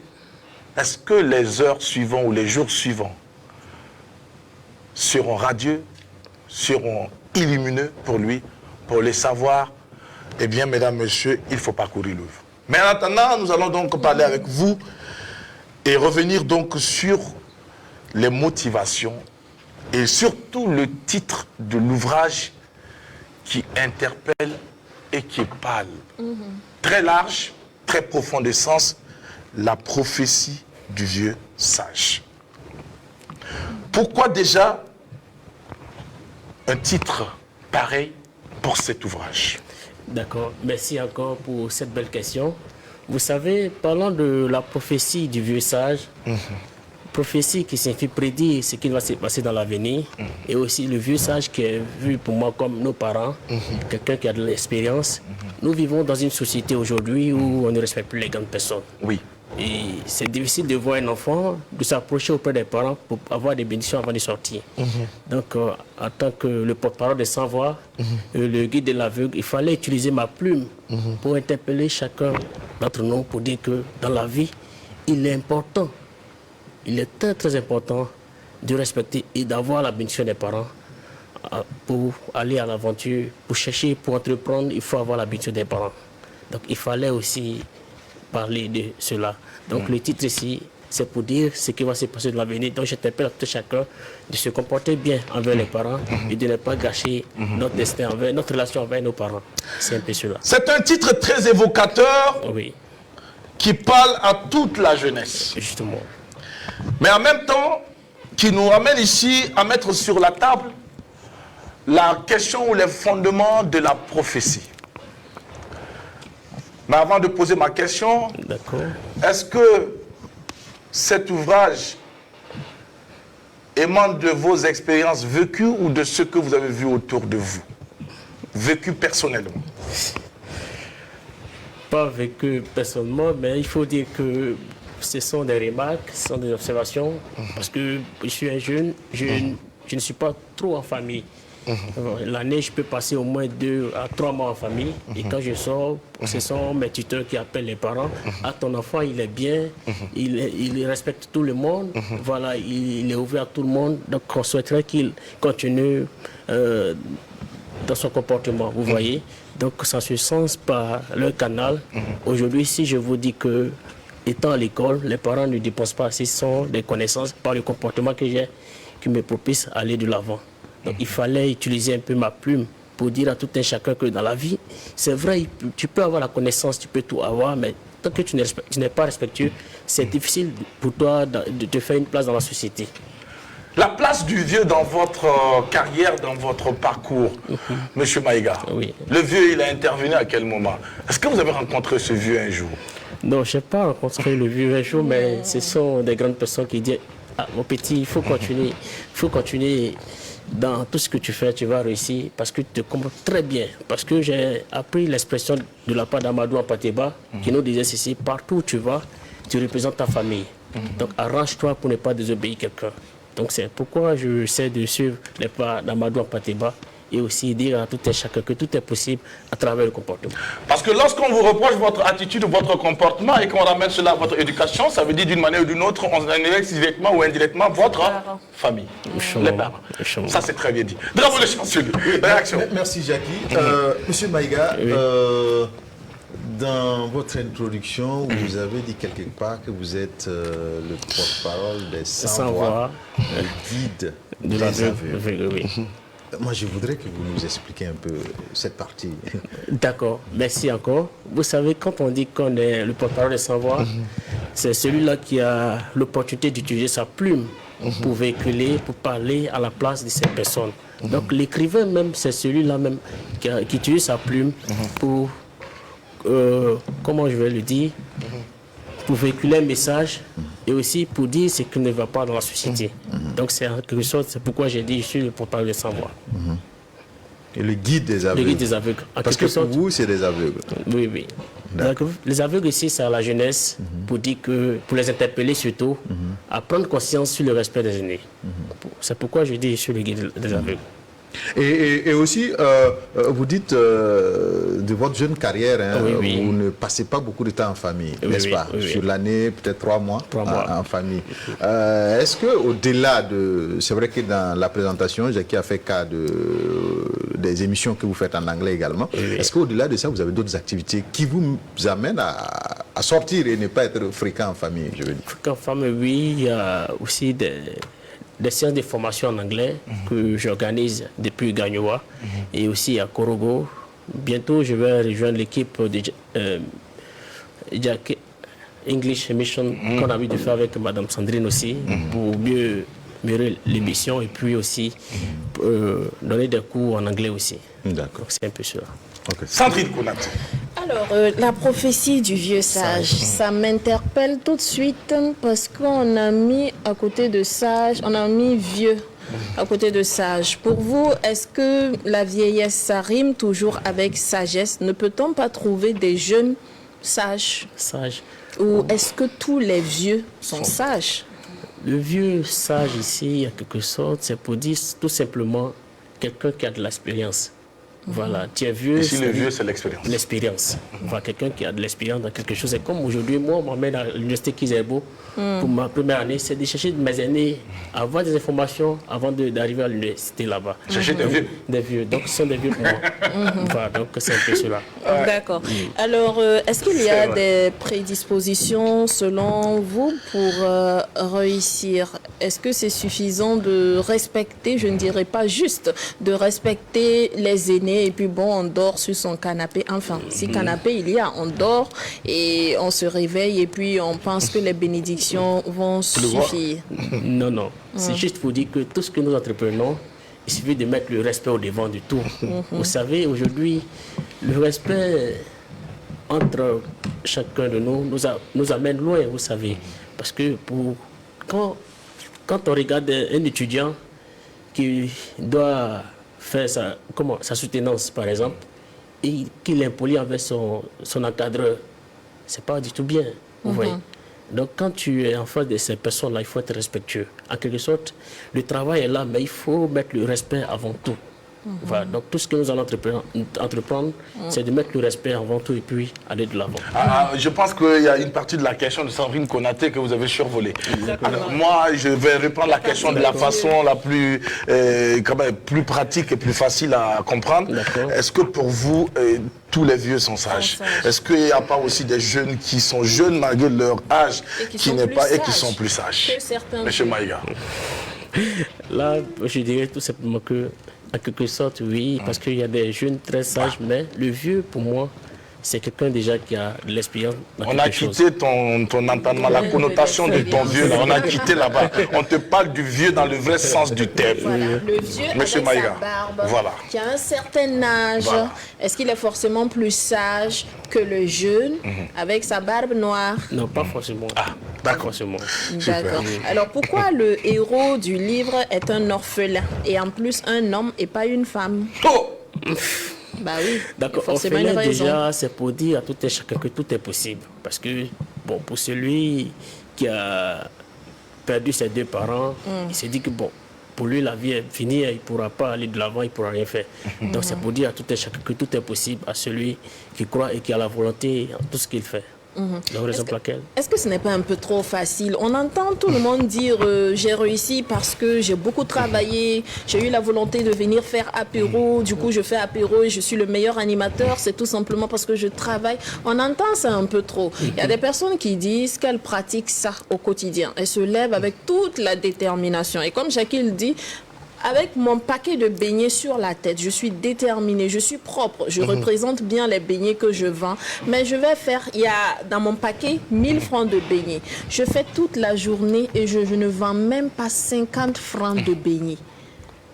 Est-ce que les heures suivantes ou les jours suivants seront radieux, seront illumineux pour lui, pour les savoir? Eh bien, mesdames, messieurs, il faut parcourir l'œuvre. Mais en attendant, nous allons donc parler avec vous et revenir donc sur les motivations et surtout le titre de l'ouvrage qui interpelle et qui parle. Très large, très profond de sens, la prophétie du vieux sage. Pourquoi déjà un titre pareil pour cet ouvrage? D'accord, merci encore pour cette belle question. Vous savez, parlant de la prophétie du vieux sage, prophétie qui signifie prédire ce qui va se passer dans l'avenir, et aussi le vieux sage qui est vu pour moi comme nos parents, quelqu'un qui a de l'expérience. Nous vivons dans une société aujourd'hui où on ne respecte plus les grandes personnes. Oui. Et c'est difficile de voir un enfant, de s'approcher auprès des parents pour avoir des bénédictions avant de sortir. Donc, en tant que le porte-parole des sans-voix, le guide de l'aveugle, il fallait utiliser ma plume pour interpeller chacun d'entre nous pour dire que dans la vie, il est important, il est très très important de respecter et d'avoir la bénédiction des parents. Pour aller à l'aventure, pour chercher, pour entreprendre, il faut avoir la bénédiction des parents. Donc, il fallait aussi parler de cela. Donc le titre ici, c'est pour dire ce qui va se passer dans l'avenir. Donc j'interpelle à tout chacun de se comporter bien envers les parents et de ne pas gâcher notre destin, notre relation avec nos parents. C'est un peu cela. C'est un titre très évocateur Oui, qui parle à toute la jeunesse. justement. Mais en même temps, qui nous amène ici à mettre sur la table la question ou les fondements de la prophétie. Mais avant de poser ma question, D'accord. est-ce que cet ouvrage émane de vos expériences vécues ou de ce que vous avez vu autour de vous, vécu personnellement? Pas vécu personnellement, mais il faut dire que ce sont des remarques, ce sont des observations, parce que je suis un jeune, je ne suis pas trop en famille. L'année, je peux passer au moins 2 à 3 mois en famille. Et quand je sors, ce sont mes tuteurs qui appellent les parents. Ah, ton enfant, il est bien, il respecte tout le monde. Voilà, il est ouvert à tout le monde. Donc, on souhaiterait qu'il continue dans son comportement, vous voyez. Donc, ça se sens par leur canal. Aujourd'hui, si je vous dis que, étant à l'école, les parents ne dépensent pas assez, ce sont des connaissances par le comportement que j'ai qui me propice à aller de l'avant. Donc il fallait utiliser un peu ma plume pour dire à tout un chacun que dans la vie, c'est vrai, tu peux avoir la connaissance, tu peux tout avoir, mais tant que tu n'es pas respectueux, c'est difficile pour toi de te faire une place dans la société. La place du vieux dans votre carrière, dans votre parcours, Monsieur Maïga. Oui. Le vieux, il a intervenu à quel moment? Est-ce que vous avez rencontré ce vieux un jour? Non, je n'ai pas rencontré le vieux un jour, mais ce sont des grandes personnes qui disent « Ah, mon petit, il faut continuer dans tout ce que tu fais, tu vas réussir parce que tu te comprends très bien. » Parce que j'ai appris l'expression de la part d'Amadou Ampateba qui nous disait ceci: partout où tu vas, tu représentes ta famille. Donc arrange-toi pour ne pas désobéir quelqu'un. Donc c'est pourquoi je sais de suivre les pas d'Amadou Ampateba et aussi dire à tout un chacun que tout est possible à travers le comportement. Parce que lorsqu'on vous reproche votre attitude, votre comportement et qu'on ramène cela à votre éducation, ça veut dire d'une manière ou d'une autre, on indexe directement ou indirectement votre famille, les parents. Ça c'est très bien dit. Bravo le chancelier. Réaction. Merci Jackie. Monsieur Maïga, dans votre introduction, vous avez dit quelque part que vous êtes le porte-parole des sans-voix, le guide des aveugles. Oui. Moi, je voudrais que vous nous expliquiez un peu cette partie. D'accord, merci encore. Vous savez, quand on dit qu'on est le porte-parole des sans-voix, c'est celui-là qui a l'opportunité d'utiliser sa plume pour véhiculer, pour parler à la place de ces personnes. Donc l'écrivain même, c'est celui-là même qui utilise sa plume pour, comment je vais le dire, pour véhiculer un message et aussi pour dire ce qui ne va pas dans la société. Donc c'est en quelque sorte, c'est pourquoi j'ai dit je suis le porte-parole des sans-voix. Et le guide des aveugles. Le guide des aveugles. Parce que pour vous, c'est des aveugles. Oui, oui. Donc, les aveugles ici, c'est à la jeunesse pour dire que, pour les interpeller surtout, à prendre conscience sur le respect des aînés. C'est pourquoi je dis je suis le guide des aveugles. Et aussi, vous dites de votre jeune carrière, hein, oui. vous ne passez pas beaucoup de temps en famille, n'est-ce pas? Sur l'année, peut-être 3 mois, en famille. Est-ce que au-delà de... C'est vrai que dans la présentation, Jackie a fait cas des émissions que vous faites en anglais également. Est-ce qu'au-delà de ça, vous avez d'autres activités qui vous amènent à sortir et ne pas être fréquent en famille, je veux dire? Fréquent en famille, oui. Il y a aussi des séances de formation en anglais que j'organise depuis Gagnoa et aussi à Korogo. Bientôt, je vais rejoindre l'équipe de English Mission qu'on a envie de faire avec Madame Sandrine aussi pour mieux l'émission et puis aussi donner des cours en anglais aussi. D'accord. C'est un peu ça. Okay. Sandrine Konaté. Alors, la prophétie du vieux sage, ça m'interpelle tout de suite parce qu'on a mis à côté de sage, on a mis vieux à côté de sage. Pour vous, est-ce que la vieillesse, ça rime toujours avec sagesse? Ne peut-on pas trouver des jeunes sages? Sage. Ou est-ce que tous les vieux sont sages? Le vieux sage ici, en quelque sorte, c'est pour dire tout simplement quelqu'un qui a de l'expérience. Voilà, tu es vieux. Ici, le vieux, c'est l'expérience. L'expérience. Voilà, quelqu'un qui a de l'expérience dans quelque chose. Et comme aujourd'hui, moi, on m'emmène à l'université Kizerbo pour ma première année, c'est de chercher mes aînés, avoir des informations avant d'arriver à l'université là-bas. Chercher des vieux. Des vieux. Donc, ce sont des vieux pour moi. Voilà, donc c'est un peu cela. D'accord. Alors, est-ce qu'il y a des prédispositions selon vous pour réussir? Est-ce que c'est suffisant de respecter, je ne dirais pas juste, de respecter les aînés et puis bon, on dort sur son canapé? Enfin, si canapé il y a, on dort et on se réveille et puis on pense que les bénédictions vont suffire. Non, non. C'est juste pour dire que tout ce que nous entreprenons, il suffit de mettre le respect au devant du tout. Vous savez, aujourd'hui, le respect entre chacun de nous amène loin, vous savez. Parce que quand on regarde un étudiant qui doit faire sa soutenance, par exemple, et qu'il est impoli envers son encadreur, c'est pas du tout bien, vous voyez. Donc, quand tu es en face de ces personnes-là, il faut être respectueux. En quelque sorte, le travail est là, mais il faut mettre le respect avant tout. Voilà. Donc, tout ce que nous allons entreprendre, c'est de mettre le respect avant tout et puis aller de l'avant. Je pense qu'il y a une partie de la question de Sandrine Konaté que vous avez survolée. Alors, moi, je vais reprendre la question de la façon la plus, quand même, plus pratique et plus facile à comprendre. Est-ce que pour vous, tous les vieux sont sages? Est-ce qu'il n'y a pas aussi des jeunes qui sont jeunes malgré leur âge et qui sont plus sages? Monsieur Maïga. Là, je dirais tout simplement que, en quelque sorte, oui, parce qu'il y a des jeunes très sages, mais le vieux, pour moi, c'est quelqu'un déjà qui a de l'expérience. On a quitté ton entendement, la connotation de ton vieux, là, on a quitté là-bas. On te parle du vieux dans le vrai sens du terme. Voilà, le vieux Monsieur avec Maïga. sa barbe, Voilà. qui a un certain âge, est-ce qu'il est forcément plus sage que le jeune avec sa barbe noire? Non, pas forcément. D'accord. D'accord. Alors pourquoi le héros du livre est un orphelin et en plus un homme et pas une femme? Bah oui, d'accord. forcément une Orphelin, raison. déjà, c'est pour dire à tout et chacun que tout est possible. Parce que, bon, pour celui qui a perdu ses deux parents, il s'est dit que, bon, pour lui, la vie est finie, il ne pourra pas aller de l'avant, il ne pourra rien faire. Donc, c'est pour dire à tout et chacun que tout est possible à celui qui croit et qui a la volonté en tout ce qu'il fait. La raison pour laquelle. Est-ce que ce n'est pas un peu trop facile? On entend tout le monde dire j'ai réussi parce que j'ai beaucoup travaillé, j'ai eu la volonté de venir faire apéro, du coup je fais apéro et je suis le meilleur animateur, c'est tout simplement parce que je travaille. On entend ça un peu trop. Il y a des personnes qui disent qu'elles pratiquent ça au quotidien. Elles se lèvent avec toute la détermination. Et comme Jackie le dit, avec mon paquet de beignets sur la tête, je suis déterminée, je suis propre, je représente bien les beignets que je vends, mais je vais faire, il y a dans mon paquet 1000 francs de beignets. Je fais toute la journée et je ne vends même pas 50 francs de beignets.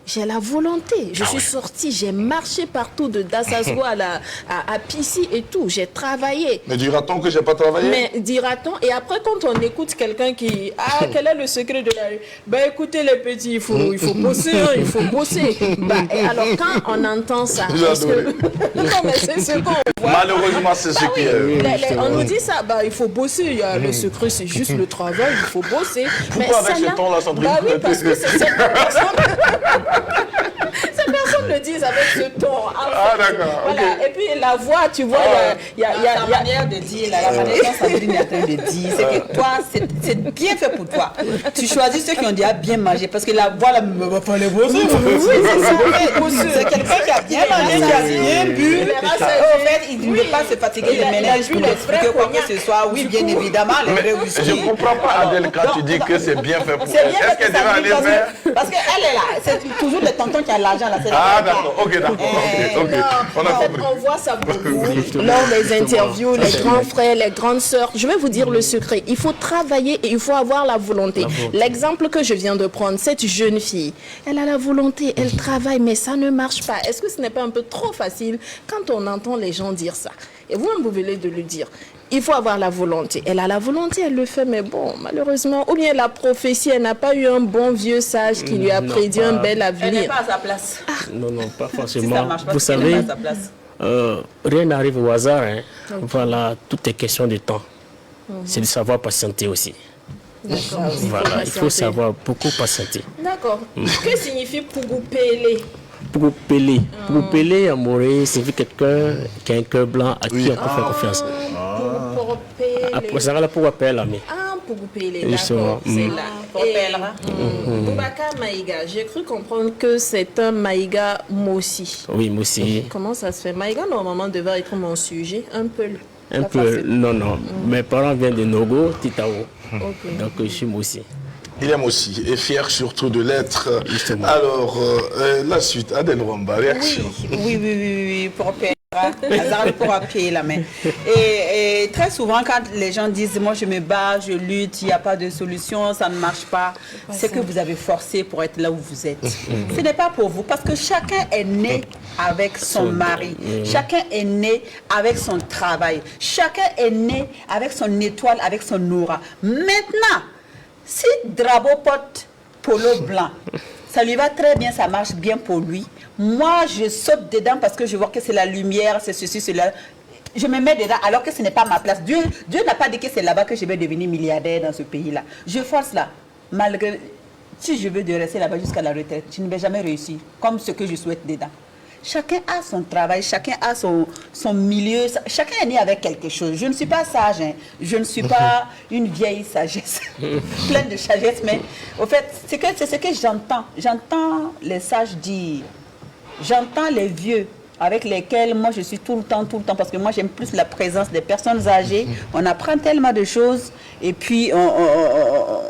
J'ai la volonté. Je suis sortie, j'ai marché partout de Dassasgo à Pissy et tout. J'ai travaillé. Mais dira-t-on que je n'ai pas travaillé? Mais dira-t-on, et après quand on écoute quelqu'un qui... quel est le secret de la rue? Ben écoutez les petits, il faut bosser, hein, il faut bosser. Ben, et alors quand on entend ça... Non mais c'est ce qu'on voit. Malheureusement c'est ce qui est... On nous dit ça, ben, il faut bosser. Il y a le secret, c'est juste le travail, il faut bosser. Pourquoi avec ce ton-là, Sandrine? Ben oui, parce que c'est cette personne le disent avec ce ton. D'accord. Voilà. Okay. Et puis la voix, tu vois, il y a la manière de dire, la manière dont Sandrine est en train de dire, c'est que toi, c'est bien fait pour toi. Tu choisis ceux qui ont déjà bien mangé, parce que la voix, là, me va pas les bosser. Oui, c'est ça. C'est quelqu'un qui a bien mangé, qui a bien bu. En fait, il ne veut pas se fatiguer de ménage pour expliquer quoi que ce soit. Oui, bien évidemment, les vrais whisky. Je ne comprends pas, Adèle, quand tu dis que c'est bien fait pour C'est elle. bien Est-ce qu'elle devrait aller faire? parce qu'elle est là. C'est toujours le tonton qui a l'argent là. Ah, d'accord. Ok, d'accord. Ok. On a compris. On voit ça beaucoup lors des interviews, les grands frères, les grandes sœurs. Je vais vous dire le secret. Il faut travailler et il faut avoir la volonté. L'exemple que je viens de prendre, cette jeune fille, elle a la volonté, elle travaille, mais ça ne marche pas. Est-ce que ce n'est pas un peu trop facile quand on entend les gens dire ça? Et vous-même, vous venez de le dire. Il faut avoir la volonté. Elle a la volonté, elle le fait, mais bon, malheureusement, ou bien la prophétie, elle n'a pas eu un bon vieux sage qui lui a prédit un bel avenir. Elle n'est pas à sa place. Non, pas Si forcément. ça marche pas, Vous c'est qu'elle n'est savez, pas à sa place. rien n'arrive au hasard. Hein. Voilà, tout est question de temps. C'est de savoir patienter aussi. D'accord. Voilà, il faut savoir beaucoup patienter. D'accord. Que signifie Pougou-Pélé? Pougou-Pélé. Pougou-Pélé, amoureux, c'est quelqu'un qui a un cœur blanc à qui on peut faire confiance. Après, ça va là pour appeler l'ami. Ah, Pougou-Pélé, Justement. d'accord, c'est là. Boubacar Maïga, j'ai cru comprendre que c'est un Maïga Mossi. Oui, moi aussi. Comment ça se fait? Maïga, normalement, devait être mon sujet, un peu. Un pas peu, facile. non. Mes parents viennent de Nogo, Titao. Ok. Donc, je suis moi aussi. Il aime aussi, et fier surtout de l'être. Justement. Alors, la suite, Adèle Rwamba, réaction. Oui, pour payer. Hasard pour appuyer la main. Et très souvent, quand les gens disent, moi je me bats, je lutte, il n'y a pas de solution, ça ne marche pas, c'est que vous avez forcé pour être là où vous êtes. Ce n'est pas pour vous, parce que chacun est né avec son mari, chacun est né avec son travail, chacun est né avec son étoile, avec son aura. Maintenant, si Drabo porte polo blanc, ça lui va très bien, ça marche bien pour lui. Moi, je saute dedans parce que je vois que c'est la lumière, c'est ceci, cela. Je me mets dedans alors que ce n'est pas ma place. Dieu n'a pas dit que c'est là-bas que je vais devenir milliardaire dans ce pays-là. Je force là. Malgré, si je veux de rester là-bas jusqu'à la retraite, je ne vais jamais réussir comme ce que je souhaite dedans. Chacun a son travail, chacun a son milieu, chacun est né avec quelque chose. Je ne suis pas sage, hein. Je ne suis pas une vieille sagesse, pleine de sagesse, mais au fait, c'est ce que j'entends. J'entends les sages dire, j'entends les vieux avec lesquels moi je suis tout le temps, parce que moi j'aime plus la présence des personnes âgées. On apprend tellement de choses et puis on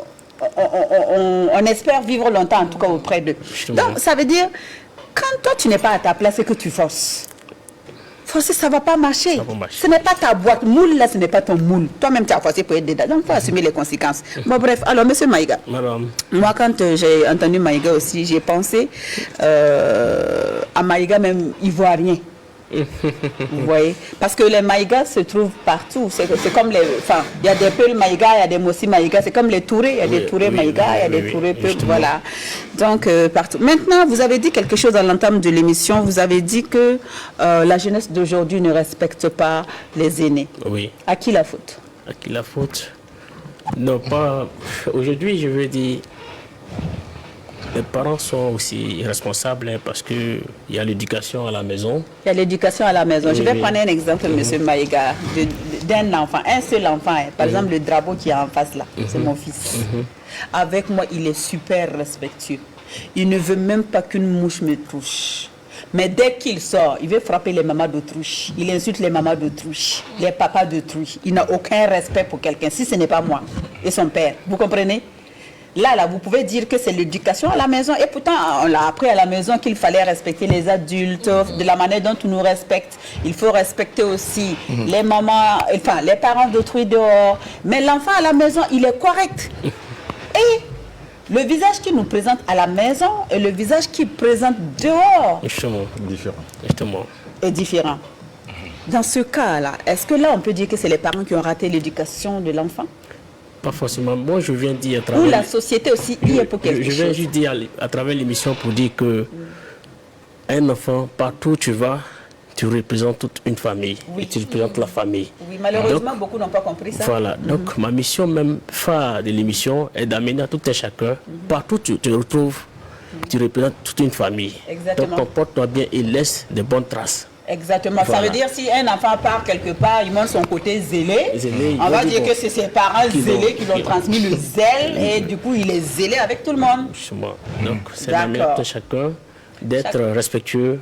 espère vivre longtemps, en tout cas auprès d'eux. Donc ça veut dire, quand toi tu n'es pas à ta place et que tu forces, forcer ça ne va pas marcher. Ce n'est pas ta boîte moule là, ce n'est pas ton moule. Toi-même tu as forcé pour être dedans, donc il faut assumer les conséquences. Bon bref, alors monsieur Maïga, moi quand j'ai entendu Maïga aussi, j'ai pensé à Maïga même ivoirien. Vous voyez, parce que les Maïgas se trouvent partout. C'est comme les, enfin, il y a des Peuls Maïga, il y a des Mossi Maïga. C'est comme les Tourés, il y a des Tourés Maïga, il y a des Tourés Peuls, voilà. Donc partout. Maintenant, vous avez dit quelque chose à l'entame de l'émission. Vous avez dit que la jeunesse d'aujourd'hui ne respecte pas les aînés. Oui. À qui la faute? À qui la faute? Non, pas. Aujourd'hui, je veux dire. Les parents sont aussi responsables hein, parce qu'il y a l'éducation à la maison. Il y a l'éducation à la maison. Je vais prendre un exemple, M. Maïga, d'un enfant, un seul enfant. Hein. Par exemple, le drapeau qui est en face là, c'est mon fils. Avec moi, il est super respectueux. Il ne veut même pas qu'une mouche me touche. Mais dès qu'il sort, il veut frapper les mamans d'autruche. Il insulte les mamans d'autruche, les papas d'autruche. Il n'a aucun respect pour quelqu'un, si ce n'est pas moi et son père. Vous comprenez? Là, vous pouvez dire que c'est l'éducation à la maison. Et pourtant, on l'a appris à la maison qu'il fallait respecter les adultes, de la manière dont on nous respecte. Il faut respecter aussi les mamans, enfin, les parents d'autrui dehors. Mais l'enfant à la maison, il est correct. Et le visage qu'il nous présente à la maison et le visage qu'il présente dehors est différent. Dans ce cas-là, est-ce que là, on peut dire que c'est les parents qui ont raté l'éducation de l'enfant? Pas forcément. Moi, je viens dire à travers... Ou la société aussi y est pour quelque chose. Je viens juste dire à travers l'émission pour dire que un enfant, partout où tu vas, tu représentes toute une famille. Oui. Et tu représentes la famille. Oui, malheureusement, donc, beaucoup n'ont pas compris ça. Voilà. Donc, ma mission même phare de l'émission est d'amener à tout un chacun, partout où tu te retrouves, tu représentes toute une famille. Exactement. Donc, comporte-toi bien et laisse de bonnes traces. Exactement. Voilà. Ça veut dire si un enfant part quelque part, il montre son côté zélé, Zélé, on va il dire dit que bon. c'est ses parents Qui zélés qui lui ont l'ont- transmis le zèle et du coup il est zélé avec tout le monde. Justement. Donc, c'est D'accord. la manière de chacun d'être Chaque- respectueux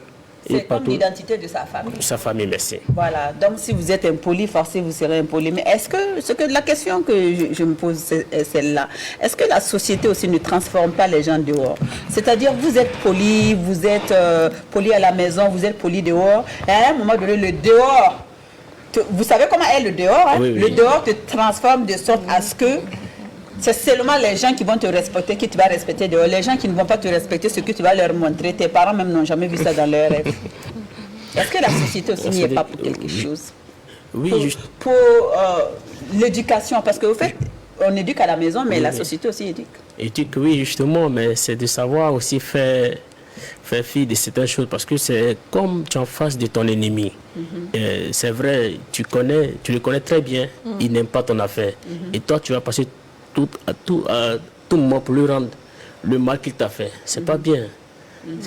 et C'est comme partout l'identité de sa famille. sa famille. Merci. Voilà, donc si vous êtes impoli, forcément vous serez impoli. Mais est-ce que la question que je me pose est celle-là, est-ce que la société aussi ne transforme pas les gens dehors? C'est-à-dire vous êtes poli, vous êtes poli à la maison, vous êtes poli dehors, et à un moment donné, le dehors, vous savez comment est le dehors, hein? Oui, oui. Le dehors te transforme de sorte à ce que c'est seulement les gens qui vont te respecter, qui tu vas respecter dehors. Les gens qui ne vont pas te respecter, ce que tu vas leur montrer, tes parents même n'ont jamais vu ça dans leur rêve. Est-ce que la société aussi n'y est pas pour quelque chose? Oui, Pour, juste. pour, l'éducation, parce qu'au fait, on éduque à la maison, mais la oui. société aussi éduque. Éthique, oui, justement, mais c'est de savoir aussi faire fi de certaines choses parce que c'est comme tu es en face de ton ennemi. C'est vrai, tu le connais très bien, il n'aime pas ton affaire. Et toi, tu vas passer tout moment pour lui rendre le mal qu'il t'a fait. C'est pas bien.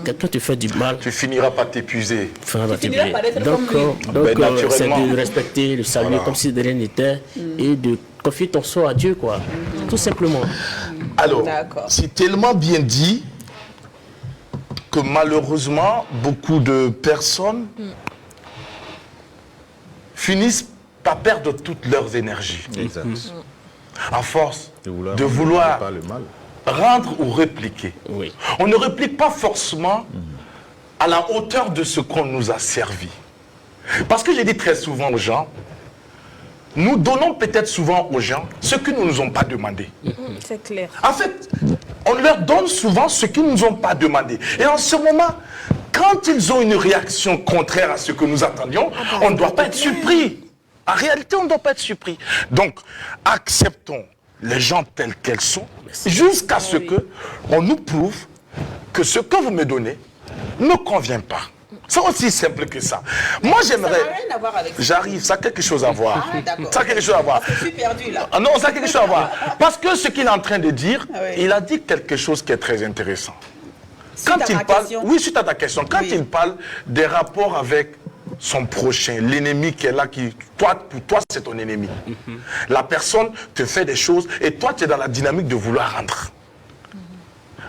Quelqu'un te fait du mal, Tu finiras par t'épuiser. Tu finiras par être donc, comme lui. c'est naturellement. de respecter, de saluer Voilà. comme si de rien n'était et de confier ton sort à Dieu, quoi. Tout simplement. Alors, D'accord. c'est tellement bien dit que malheureusement, beaucoup de personnes finissent par perdre toutes leurs énergies. Exact. À force De vouloir, de vouloir pas le mal. rendre ou répliquer. Oui. On ne réplique pas forcément à la hauteur de ce qu'on nous a servi. Parce que j'ai dit très souvent aux gens, nous donnons peut-être souvent aux gens ce qu'ils ne nous ont pas demandé. C'est clair. En fait, on leur donne souvent ce qu'ils ne nous ont pas demandé. Et en ce moment, quand ils ont une réaction contraire à ce que nous attendions, on ne doit pas être surpris. En réalité, on ne doit pas être surpris. Donc, acceptons les gens tels qu'elles sont, jusqu'à ce que on nous prouve que ce que vous me donnez ne convient pas. C'est aussi simple que ça. Moi, Ça n'a j'aimerais... rien à voir avec ça. J'arrive, ça a quelque chose à voir. Ah, d'accord. Ça a quelque chose à voir. Parce que je suis perdue là. Ah non, ça a quelque chose à voir. Parce que ce qu'il est en train de dire, Ah oui. il a dit quelque chose qui est très intéressant. Suite à ma question. Oui, suite à ta question, quand Oui. il parle des rapports avec son prochain, l'ennemi qui est là, pour toi, c'est ton ennemi. La personne te fait des choses et toi, tu es dans la dynamique de vouloir rendre.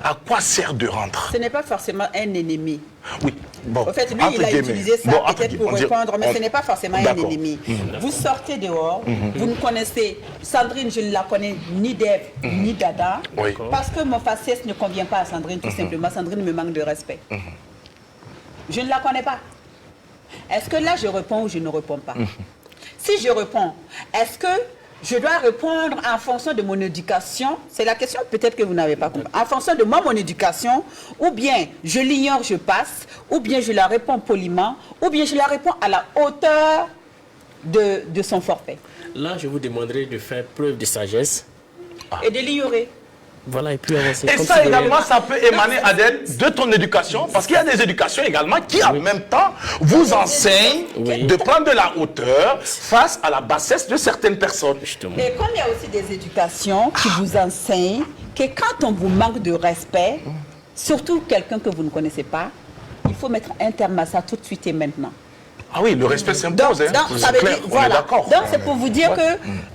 À quoi sert de rendre? Ce n'est pas forcément un ennemi. Oui, bon. En fait, lui, entre il a guillemets. utilisé ça Bon, entre peut-être pour guillemets, répondre, mais ce n'est pas forcément un D'accord. ennemi. Vous sortez dehors, vous ne connaissez, Sandrine, je ne la connais ni d'Ève, ni d'Adam, Oui. parce que mon faciès ne convient pas à Sandrine, tout simplement. Sandrine me manque de respect. Je ne la connais pas. Est-ce que là, je réponds ou je ne réponds pas? Si je réponds, est-ce que je dois répondre en fonction de mon éducation? C'est la question peut-être que vous n'avez pas compris. En fonction de moi, mon éducation, ou bien je l'ignore, je passe, ou bien je la réponds poliment, ou bien je la réponds à la hauteur de son forfait. Là, je vous demanderai de faire preuve de sagesse. Et de l'ignorer. Voilà, et puis avancer. Et Comme ça si de rien- également, ça peut émaner, Adèle, de ton éducation, parce qu'il y a des éducations également qui, en même temps, vous enseignent Oui. de prendre de la hauteur face à la bassesse de certaines personnes. Justement. Et comme il y a aussi des éducations qui vous enseignent que quand on vous manque de respect, surtout quelqu'un que vous ne connaissez pas, il faut mettre un terme à ça tout de suite et maintenant. Ah oui, le respect s'impose, hein. Donc, ça C'est veut clair, dire, on est voilà. d'accord. Donc, c'est pour vous dire que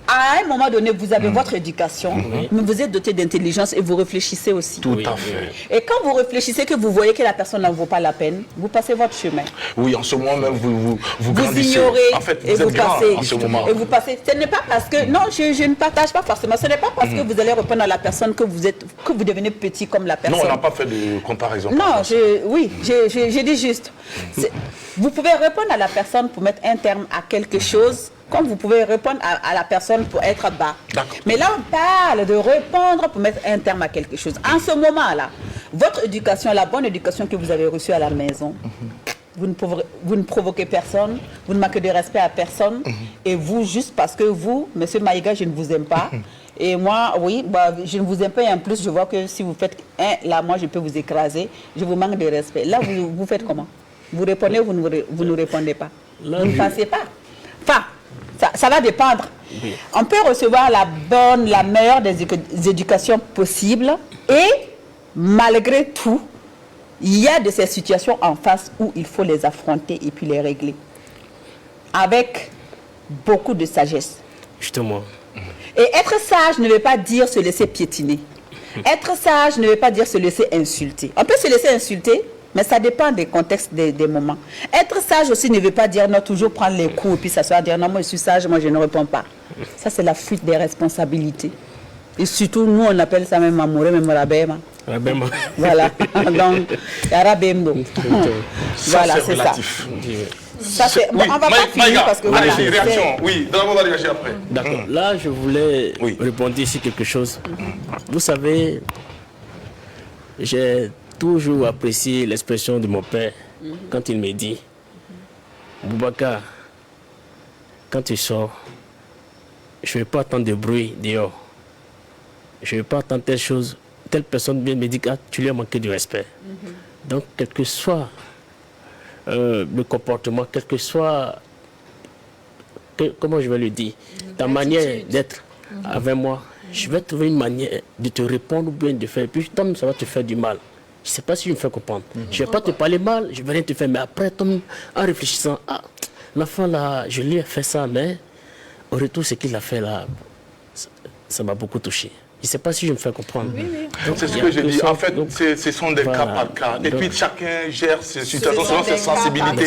à un moment donné, vous avez votre éducation, mais vous êtes doté d'intelligence et vous réfléchissez aussi. Tout Oui, à oui, fait. Et quand vous réfléchissez, que vous voyez que la personne n'en vaut pas la peine, vous passez votre chemin. Oui, en ce moment même, vous Vous grandissez. ignorez En fait, et vous vous êtes grand passez. en ce moment. Et vous passez. Ce n'est pas parce que, non, je ne partage pas forcément. Ce n'est pas parce que vous allez répondre à la personne que vous devenez petit comme la Non, personne. on n'a pas fait de comparaison. Non, j'ai dit juste. Vous pouvez répondre à la personne pour mettre un terme à quelque chose, comme vous pouvez répondre à la personne pour être bas. D'accord. Mais là, on parle de répondre pour mettre un terme à quelque chose. En ce moment-là, votre éducation, la bonne éducation que vous avez reçue à la maison, vous ne provoquez personne, vous ne manquez de respect à personne, et vous, juste parce que vous, monsieur Maïga, je ne vous aime pas, et moi, oui, je ne vous aime pas, et en plus, je vois que si vous faites un, là, moi, je peux vous écraser, je vous manque de respect. Là, vous faites comment? Vous répondez ou vous ne répondez pas? Là, Vous ne je- passez pas. Enfin, ça va dépendre. Oui. On peut recevoir la meilleure des éducations possibles et malgré tout, il y a de ces situations en face où il faut les affronter et puis les régler. Avec beaucoup de sagesse. Justement. Et être sage ne veut pas dire se laisser piétiner. Être sage ne veut pas dire se laisser insulter. On peut se laisser insulter, mais ça dépend des contextes, des moments. Être sage aussi ne veut pas dire non, toujours prendre les coups et puis s'asseoir dire non, moi je suis sage, moi je ne réponds pas. Ça, c'est la fuite des responsabilités. Et surtout, nous, on appelle ça même amoureux, même rabema. Voilà. Donc, rabemdo. Voilà, c'est ça. Ça, c'est... Bon, on va pas finir parce que voilà. Réaction. Oui, Drago va réagir après. D'accord. Là, je voulais répondre ici quelque chose. Vous savez, j'ai toujours apprécié l'expression de mon père quand il me dit Boubacar, quand tu sors, je ne vais pas entendre de bruit dehors. Je ne vais pas entendre telle chose. Telle personne vient me dire que tu lui as manqué de respect. Donc, quel que soit le comportement, quel que soit, comment je vais le dire, ta manière d'être avec moi, je vais trouver une manière de te répondre ou bien de faire. Puis, Tom, ça va te faire du mal. Je ne sais pas si je me fais comprendre. Je ne vais pas te parler mal, je ne vais rien te faire. Mais après, Tom, en réfléchissant, l'enfant là, je lui ai fait ça, mais au retour, ce qu'il a fait là, ça m'a beaucoup touché. Je ne sais pas si je me fais comprendre. C'est ce que je dis. En fait, ce sont des cas par cas. Et puis chacun gère ses situations selon ses sensibilités.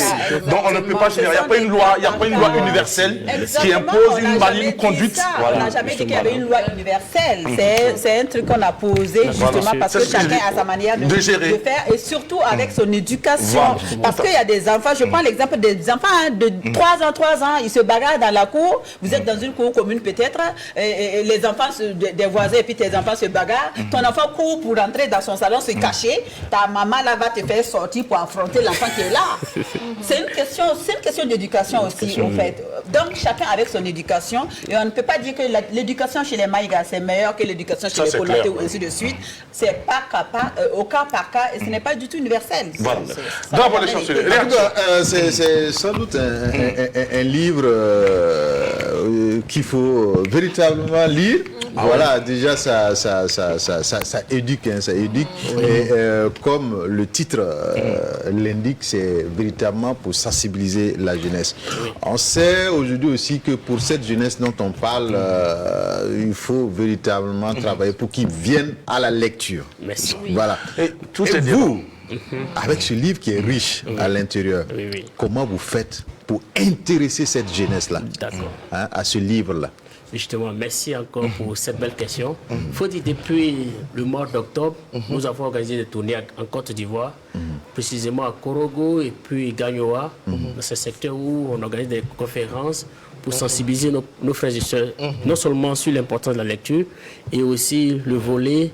Donc on ne peut pas gérer. Il n'y a pas une loi universelle qui impose une maligne conduite. On n'a jamais dit qu'il y avait une loi universelle. C'est un truc qu'on a posé justement parce que chacun a sa manière de faire et surtout avec son éducation. Parce qu'il y a des enfants, je prends l'exemple des enfants de 3 ans, ils se bagarrent dans la cour. Vous êtes dans une cour commune peut-être, et les enfants des voisins et puis tes enfants se bagarrent, ton enfant court pour rentrer dans son salon, se cacher, ta maman là va te faire sortir pour affronter l'enfant qui est là. C'est une question d'éducation aussi, en fait. Donc chacun avec son éducation, et on ne peut pas dire que l'éducation chez les Maïgas c'est meilleur que l'éducation chez les Konaté ou ainsi de suite. C'est pas au cas par cas et ce n'est pas du tout universel. Voilà. C'est sans doute un livre qu'il faut véritablement lire. Voilà, déjà ça éduque, ça éduque. Et comme le titre l'indique, c'est véritablement pour sensibiliser la jeunesse. On sait aujourd'hui aussi que pour cette jeunesse dont on parle, il faut véritablement travailler pour qu'ils viennent à la lecture. Merci. Voilà. Et vous, avec ce livre qui est riche à l'intérieur, comment vous faites pour intéresser cette jeunesse-là à ce livre-là? Justement, merci encore pour cette belle question. Il faut dire, depuis le mois d'octobre, nous avons organisé des tournées en Côte d'Ivoire, précisément à Korogo et puis Gagnoa, dans ce secteur où on organise des conférences pour sensibiliser nos frères et sœurs, non seulement sur l'importance de la lecture, et aussi le volet,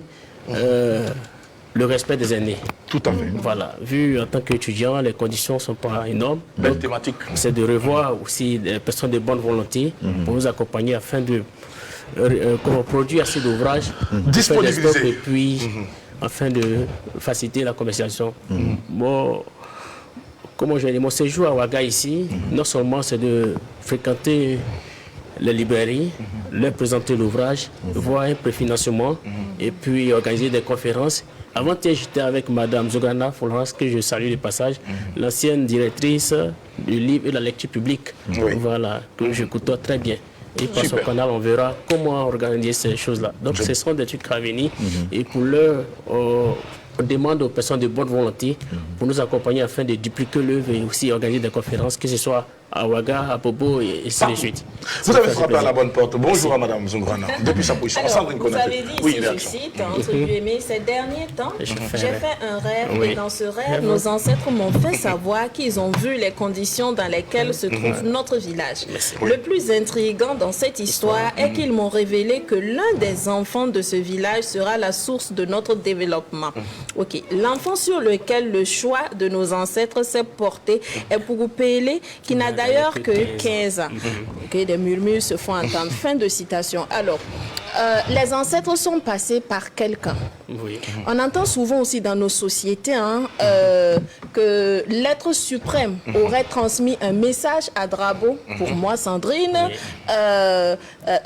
le respect des aînés. Tout à fait. Voilà, vu en tant qu'étudiant, les conditions ne sont pas énormes. Belle thématique. C'est de revoir aussi des personnes de bonne volonté pour nous accompagner afin de produire assez d'ouvrages, disponibiliser, et puis afin de faciliter la commercialisation. Bon, comment je vais dire, mon séjour à Ouaga ici, non seulement c'est de fréquenter les librairies, leur présenter l'ouvrage, voir un préfinancement et puis organiser des conférences. Avant-hier, j'étais avec Madame Zograna Florence, que je salue de passage, l'ancienne directrice du livre et de la lecture publique. Voilà, que je côtoie très bien. Et par son canal, on verra comment organiser ces choses-là. Donc, ce sont des trucs à venir. Et pour l'heure, on demande aux personnes de bonne volonté pour nous accompagner afin de dupliquer l'œuvre et aussi organiser des conférences, que ce soit à Ouaga, à Bobo et ainsi de suite. Vous avez frappé à la bonne porte. Bonjour à Madame Zungrana. Depuis sa position. Alors, vous avez dit, si je cite, entre guillemets, ces derniers temps, j'ai fait un rêve et dans ce rêve, nos ancêtres m'ont fait savoir qu'ils ont vu les conditions dans lesquelles se trouve notre village. Le plus intriguant dans cette histoire est qu'ils m'ont révélé que l'un des enfants de ce village sera la source de notre développement. Ok, l'enfant sur lequel le choix de nos ancêtres s'est porté est Pougupele, qui n'a d'ailleurs que 15 ans. Ok, des murmures se font entendre. Fin de citation. Alors, les ancêtres sont passés par quelqu'un. Oui. On entend souvent aussi dans nos sociétés que l'être suprême aurait transmis un message à Drabo. Pour moi, Sandrine,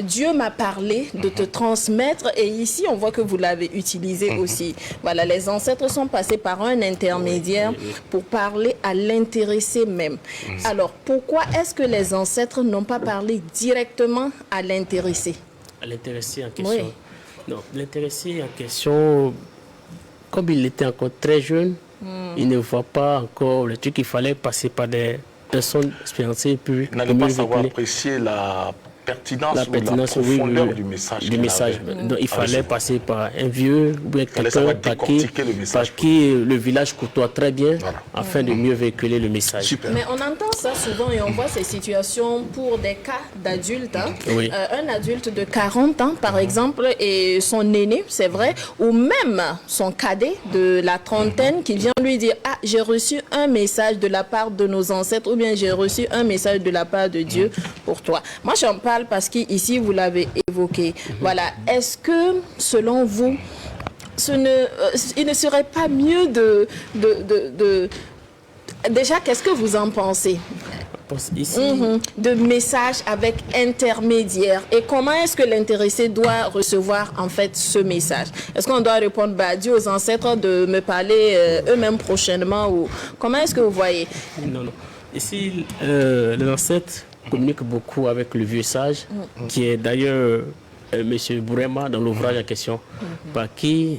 Dieu m'a parlé de te transmettre, et ici on voit que vous l'avez utilisé aussi. Voilà, les ancêtres sont passés par un intermédiaire pour parler à l'intéressé même. Alors, pourquoi est-ce que les ancêtres n'ont pas parlé directement à l'intéressé? À l'intéressé en question. Oui. Non, l'intéressé en question, comme il était encore très jeune, il ne voit pas encore le truc. Il fallait passer par des personnes expérimentées. Il n'allait pas savoir apprécier la pertinence ou la profondeur du message. Donc, il fallait passer par un vieux ou quelqu'un par qui le village côtoie très bien, afin de mieux véhiculer le message. Super. Mais on entend ça souvent et on voit ces situations pour des cas d'adultes. Oui. Un adulte de 40 ans, par exemple, et son aîné, c'est vrai, ou même son cadet de la trentaine qui vient lui dire « Ah, j'ai reçu un message de la part de nos ancêtres » ou bien « J'ai reçu un message de la part de Dieu pour toi ». Moi, j'en parle parce qu'ici, vous l'avez évoqué. Voilà. Est-ce que, selon vous, il ne serait pas mieux déjà, qu'est-ce que vous en pensez? Ici, De messages avec intermédiaire. Et comment est-ce que l'intéressé doit recevoir en fait ce message? Est-ce qu'on doit répondre Dieu aux ancêtres de me parler eux-mêmes prochainement, ou comment est-ce que vous voyez? Non. Ici, les ancêtres communiquent beaucoup avec le vieux sage, qui est d'ailleurs M. Bourema dans l'ouvrage en question, par qui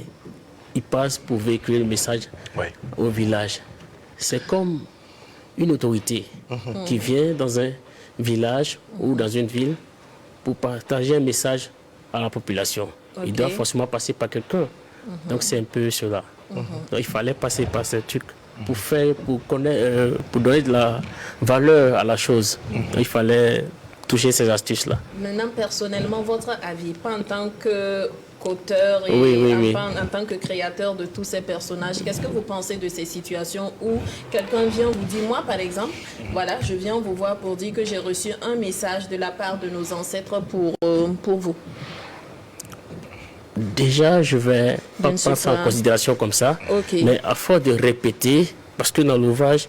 il passe pour véhiculer le message au village. C'est comme une autorité qui vient dans un village ou dans une ville pour partager un message à la population. Il doit forcément passer par quelqu'un. Donc c'est un peu cela. Donc il fallait passer par ce truc pour connaître, pour donner de la valeur à la chose. Donc, il fallait toucher ces astuces-là. Maintenant, personnellement, votre avis, pas en tant qu'auteur et en tant que créateur de tous ces personnages, qu'est-ce que vous pensez de ces situations où quelqu'un vient vous dire, moi par exemple, voilà, je viens vous voir pour dire que j'ai reçu un message de la part de nos ancêtres pour vous? Déjà, je vais pas prendre ça en considération comme ça, mais à force de répéter, parce que dans l'ouvrage,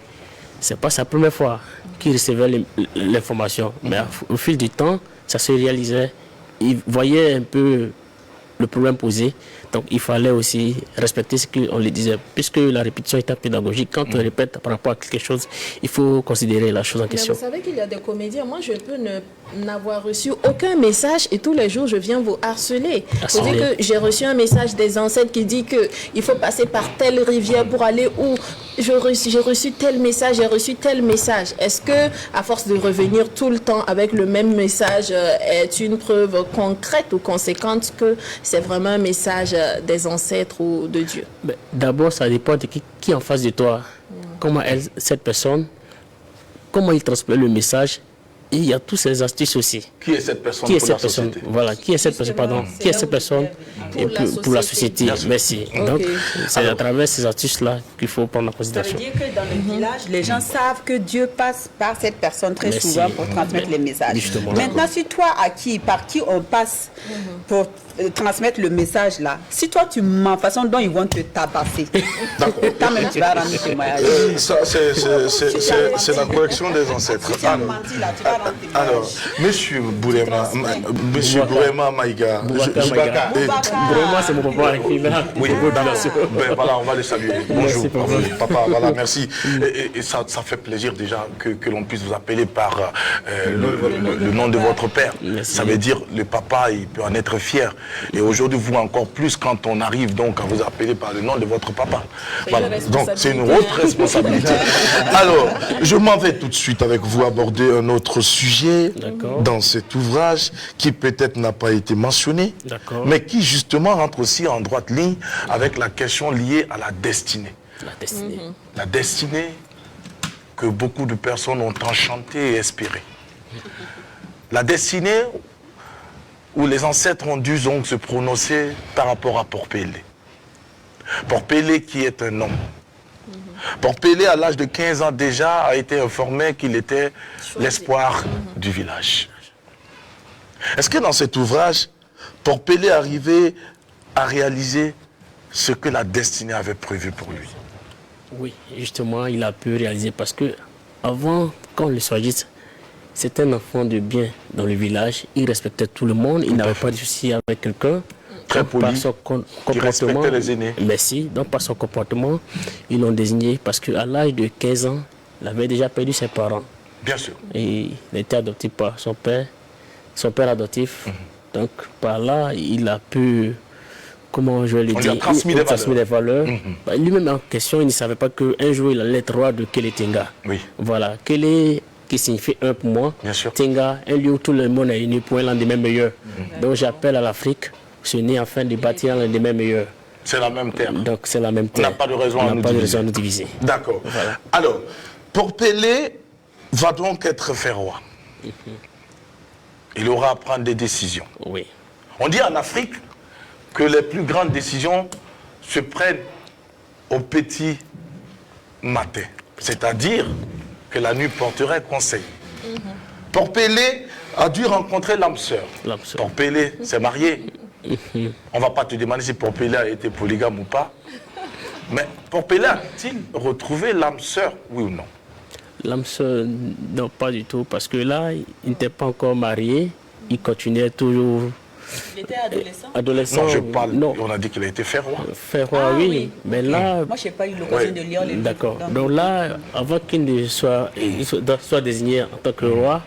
c'est pas sa première fois qu'il recevait l'information, mais au fil du temps, ça se réalisait. Il voyait un peu le problème posé, donc il fallait aussi respecter ce qu'on lui disait, puisque la répétition est pédagogique. Quand on répète par rapport à quelque chose, il faut considérer la chose en question. Mais vous savez qu'il y a des comédiens, moi je peux n'avoir reçu aucun message et tous les jours je viens vous harceler. C'est-à-dire que j'ai reçu un message des ancêtres qui dit qu'il faut passer par telle rivière pour aller où j'ai reçu tel message, j'ai reçu tel message. Est-ce que, à force de revenir tout le temps avec le même message, est une preuve concrète ou conséquente que c'est vraiment un message des ancêtres ou de Dieu? D'abord, ça dépend de qui est en face de toi. Comment cette personne, comment il transmet le message. Et il y a toutes ces astuces aussi. Qui est cette personne pour la société? Voilà, qui est cette personne, pardon, qui est cette personne pour la société. Merci. Donc, c'est à travers ces astuces-là qu'il faut prendre en considération. Ça veut dire que dans le village, les gens savent que Dieu passe par cette personne très souvent pour transmettre les messages. Justement. Maintenant, si toi, par qui on passe pour transmettre le message là, si toi tu mens, façon dont ils vont te tabasser, toi-même tu vas rendre témoignage. Ça, c'est la correction des ancêtres. Si tu as menti là, tu vas rendre témoignage. Alors, Monsieur Bourema Maïga. Bourema, c'est mon papa écrivain. Oui, ben voilà, on va le saluer. Bonjour, papa, voilà, merci. Et ça fait plaisir déjà que l'on puisse vous appeler par le nom de votre père. Ça veut dire le papa, il peut en être fier. Et aujourd'hui, vous encore plus quand on arrive donc à vous appeler par le nom de votre papa. Voilà. Donc c'est une autre responsabilité. Alors, je m'en vais tout de suite avec vous aborder un autre sujet dans cet ouvrage qui peut-être n'a pas été mentionné, mais qui justement rentre aussi en droite ligne avec la question liée à la destinée. La destinée. La destinée que beaucoup de personnes ont enchantée et espérée. La destinée où les ancêtres ont dû donc se prononcer par rapport à Porpélé. Porpélé qui est un homme. Pour Pelé, à l'âge de 15 ans déjà, a été informé qu'il était l'espoir du village. Est-ce que dans cet ouvrage, pour Pelé arrivait à réaliser ce que la destinée avait prévu pour lui? Oui, justement, il a pu réaliser parce que avant, quand le Swagis, c'était un enfant de bien dans le village, il respectait tout le monde, il n'avait pas de soucis avec quelqu'un. Très poli, par son qui respectait les aînés. Merci. Donc par son comportement, ils l'ont désigné parce qu'à l'âge de 15 ans, il avait déjà perdu ses parents. Bien sûr. Et il était adopté par son père adoptif. Donc par là, il a pu, comment je vais le dire, lui a transmis des valeurs. Bah, lui-même en question, il ne savait pas qu'un jour, il allait être roi de Kélé Tenga. Oui. Voilà. Kélé, qui signifie un pour moi. Bien sûr. Tenga, un lieu où tout le monde est uni pour un lendemain meilleur. Donc j'appelle à l'Afrique, se né afin de bâtir un lendemain meilleur. C'est la même terre. Donc c'est la même terre. On n'a pas de raison à nous diviser. D'accord. Voilà. Alors, pour Pelé, va donc être fait roi. Il aura à prendre des décisions. Oui. On dit en Afrique que les plus grandes décisions se prennent au petit matin. C'est-à-dire que la nuit porterait conseil. Pour Pelé, a dû rencontrer l'âme sœur. Pour Pelé, s'est marié. On ne va pas te demander si pour Pelé a été polygame ou pas. Mais pour Pelé, a-t-il retrouvé l'âme sœur, oui ou non? L'âme sœur, non, pas du tout, parce que là, il n'était pas encore marié. Il continuait toujours. Il était adolescent. Adolescent. Non, je parle. Non. On a dit qu'il a été fait roi. Fait roi, oui. Mais là. Moi, je n'ai pas eu l'occasion de lire les livres. D'accord. Donc là, avant qu'il ne soit désigné en tant que roi,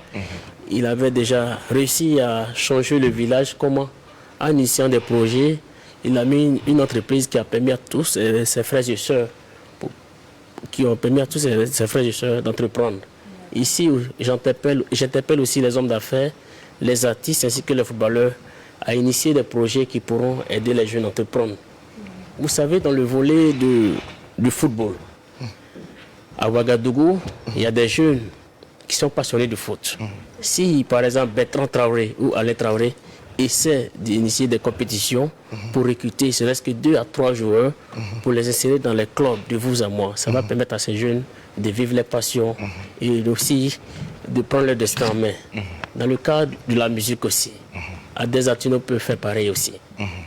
il avait déjà réussi à changer le village. Comment? En initiant des projets, il a mis une entreprise qui a permis à tous ses frères et sœurs, ses frères et sœurs d'entreprendre. Ici, j'interpelle aussi les hommes d'affaires, les artistes ainsi que les footballeurs à initier des projets qui pourront aider les jeunes à entreprendre. Vous savez, dans le volet du football, à Ouagadougou, il y a des jeunes qui sont passionnés de foot. Si, par exemple, Bertrand Traoré ou Alain Traoré essaie d'initier des compétitions pour recruter ce reste que 2 à 3 joueurs pour les insérer dans les clubs de vous à moi. Ça va permettre à ces jeunes de vivre les passions et aussi de prendre leur destin en main. Dans le cadre de la musique aussi, Adesatino peut faire pareil aussi.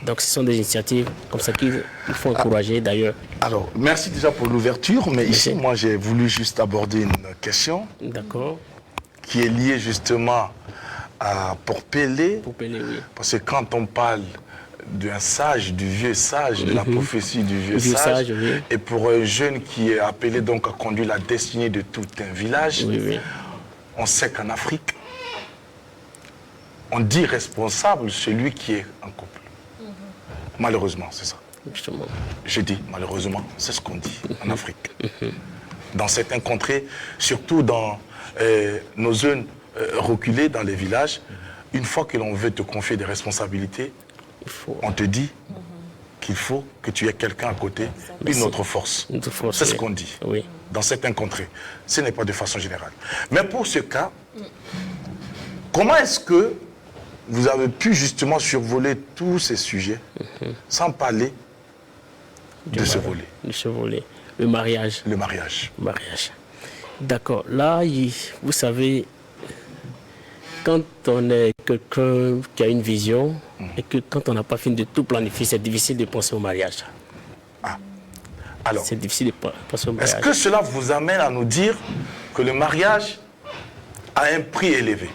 Donc ce sont des initiatives comme ça qu'il faut encourager d'ailleurs. Alors, merci déjà pour l'ouverture, mais ici, moi j'ai voulu juste aborder une question qui est liée justement pour Pelé, oui. Parce que quand on parle d'un sage, du vieux sage, de la prophétie du vieux sage, oui. Et pour un jeune qui est appelé donc à conduire la destinée de tout un village, on sait qu'en Afrique, on dit responsable celui qui est en couple. Malheureusement, c'est ça. Justement. Je dis malheureusement, c'est ce qu'on dit en Afrique. Dans certains contrées, surtout dans nos zones reculées, dans les villages, une fois que l'on veut te confier des responsabilités, on te dit qu'il faut que tu aies quelqu'un à côté, une autre force. C'est ce qu'on dit dans certains contrées. Ce n'est pas de façon générale. Mais pour ce cas, comment est-ce que vous avez pu justement survoler tous ces sujets sans parler de ce volet? De ce volet. Le mariage. Le mariage. D'accord. Là, vous savez, quand on est quelqu'un qui a une vision et que quand on n'a pas fini de tout planifier, c'est difficile de penser au mariage. Alors, c'est difficile de penser au mariage. Est-ce que cela vous amène à nous dire que le mariage a un prix élevé?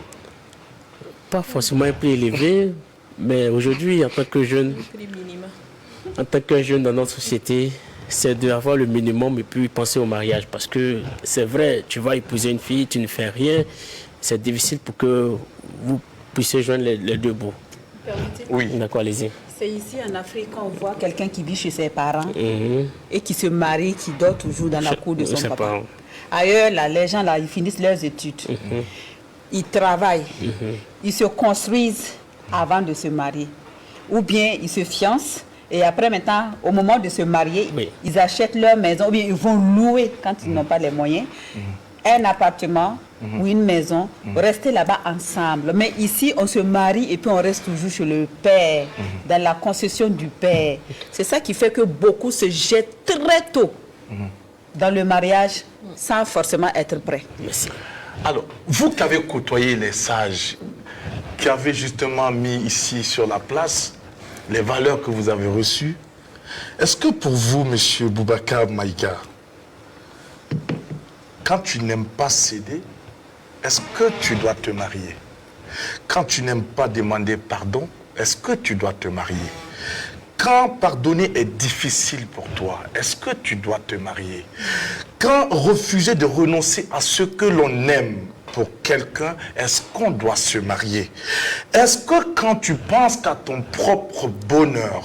Pas forcément un prix élevé, mais aujourd'hui, en tant que jeune, dans notre société, c'est d'avoir le minimum et puis penser au mariage. Parce que c'est vrai, tu vas épouser une fille, tu ne fais rien, c'est difficile pour que vous puissiez joindre les deux bouts. Oui. D'accord, allez-y. C'est ici en Afrique qu'on voit quelqu'un qui vit chez ses parents et qui se marie, qui dort toujours dans la cour de son papa. Parents. Ailleurs, là, les gens, là, ils finissent leurs études. Ils travaillent, ils se construisent avant de se marier. Ou bien ils se fiancent et après maintenant, au moment de se marier, ils achètent leur maison ou bien ils vont louer quand ils n'ont pas les moyens. Un appartement ou une maison, rester là-bas ensemble. Mais ici, on se marie et puis on reste toujours chez le père, dans la concession du père. C'est ça qui fait que beaucoup se jettent très tôt dans le mariage sans forcément être prêt. Merci. Alors, vous qui avez côtoyé les sages, qui avez justement mis ici sur la place les valeurs que vous avez reçues, est-ce que pour vous, monsieur Boubacar Maïga, quand tu n'aimes pas céder, est-ce que tu dois te marier? Quand tu n'aimes pas demander pardon, est-ce que tu dois te marier? Quand pardonner est difficile pour toi, est-ce que tu dois te marier? Quand refuser de renoncer à ce que l'on aime pour quelqu'un, est-ce qu'on doit se marier? Est-ce que quand tu penses qu'à ton propre bonheur,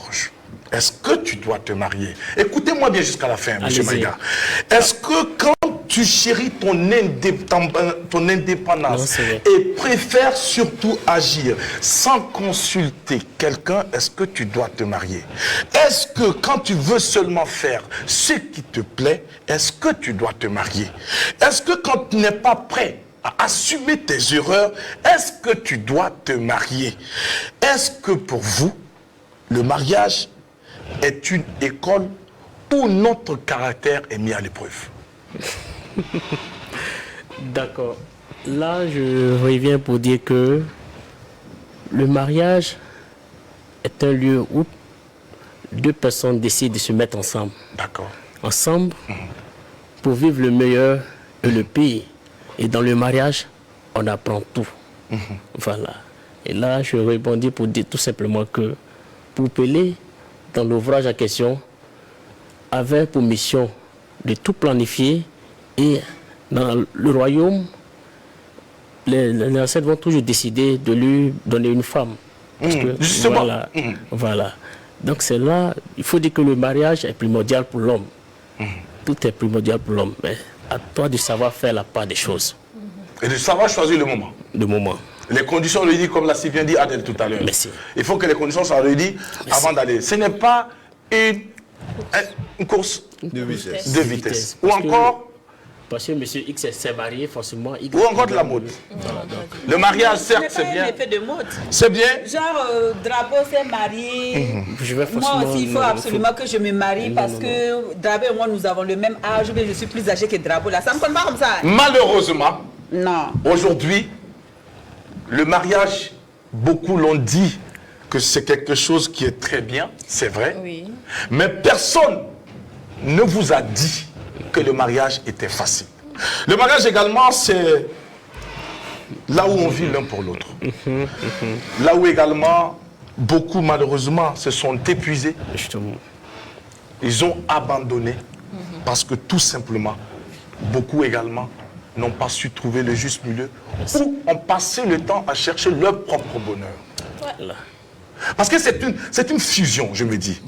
est-ce que tu dois te marier? Écoutez-moi bien jusqu'à la fin, M. Maïga. Est-ce que quand tu chéris ton indépendance et préfères surtout agir sans consulter quelqu'un, est-ce que tu dois te marier? Est-ce que quand tu veux seulement faire ce qui te plaît, est-ce que tu dois te marier? Est-ce que quand tu n'es pas prêt à assumer tes erreurs, est-ce que tu dois te marier? Est-ce que pour vous, le mariage est une école où notre caractère est mis à l'épreuve? D'accord. Là, je reviens pour dire que le mariage est un lieu où deux personnes décident de se mettre ensemble. D'accord. Ensemble pour vivre le meilleur et le pire. Et dans le mariage, on apprend tout. Voilà. Et là, je rebondis pour dire tout simplement que pour Pelé, dans l'ouvrage en question, avait pour mission de tout planifier. Et dans le royaume, les ancêtres vont toujours décider de lui donner une femme. Parce que, justement. Voilà, voilà. Donc c'est là, il faut dire que le mariage est primordial pour l'homme. Tout est primordial pour l'homme. Mais à toi de savoir faire la part des choses. Et de savoir choisir le moment. Le moment. Les conditions réunies, comme l'a si bien dit Adèle tout à l'heure. Merci. Il faut que les conditions soient réunies avant d'aller. Ce n'est pas une course De vitesse. de vitesse. Ou Parce que- encore, Parce que M. X s'est marié, forcément. Y ou encore de la mode. Le mariage, certes, Ce n'est c'est pas un bien. effet de mode. C'est bien. Genre, Drapeau s'est marié. Je vais Moi forcément- aussi, il faut non, absolument que je me marie parce que Drapeau et moi, nous avons le même âge, mais je suis plus âgé que Drapeau. Là, ça ne compte pas comme ça. Malheureusement, Non. aujourd'hui, le mariage, beaucoup l'ont dit que c'est quelque chose qui est très bien, c'est vrai. Oui. Mais personne ne vous a dit que le mariage était facile. Le mariage également, c'est là où on vit l'un pour l'autre. Là où également, beaucoup malheureusement se sont épuisés. Justement. Ils ont abandonné parce que tout simplement, beaucoup également n'ont pas su trouver le juste milieu ou ont passé le temps à chercher leur propre bonheur. Voilà. Parce que c'est une fusion, je me dis.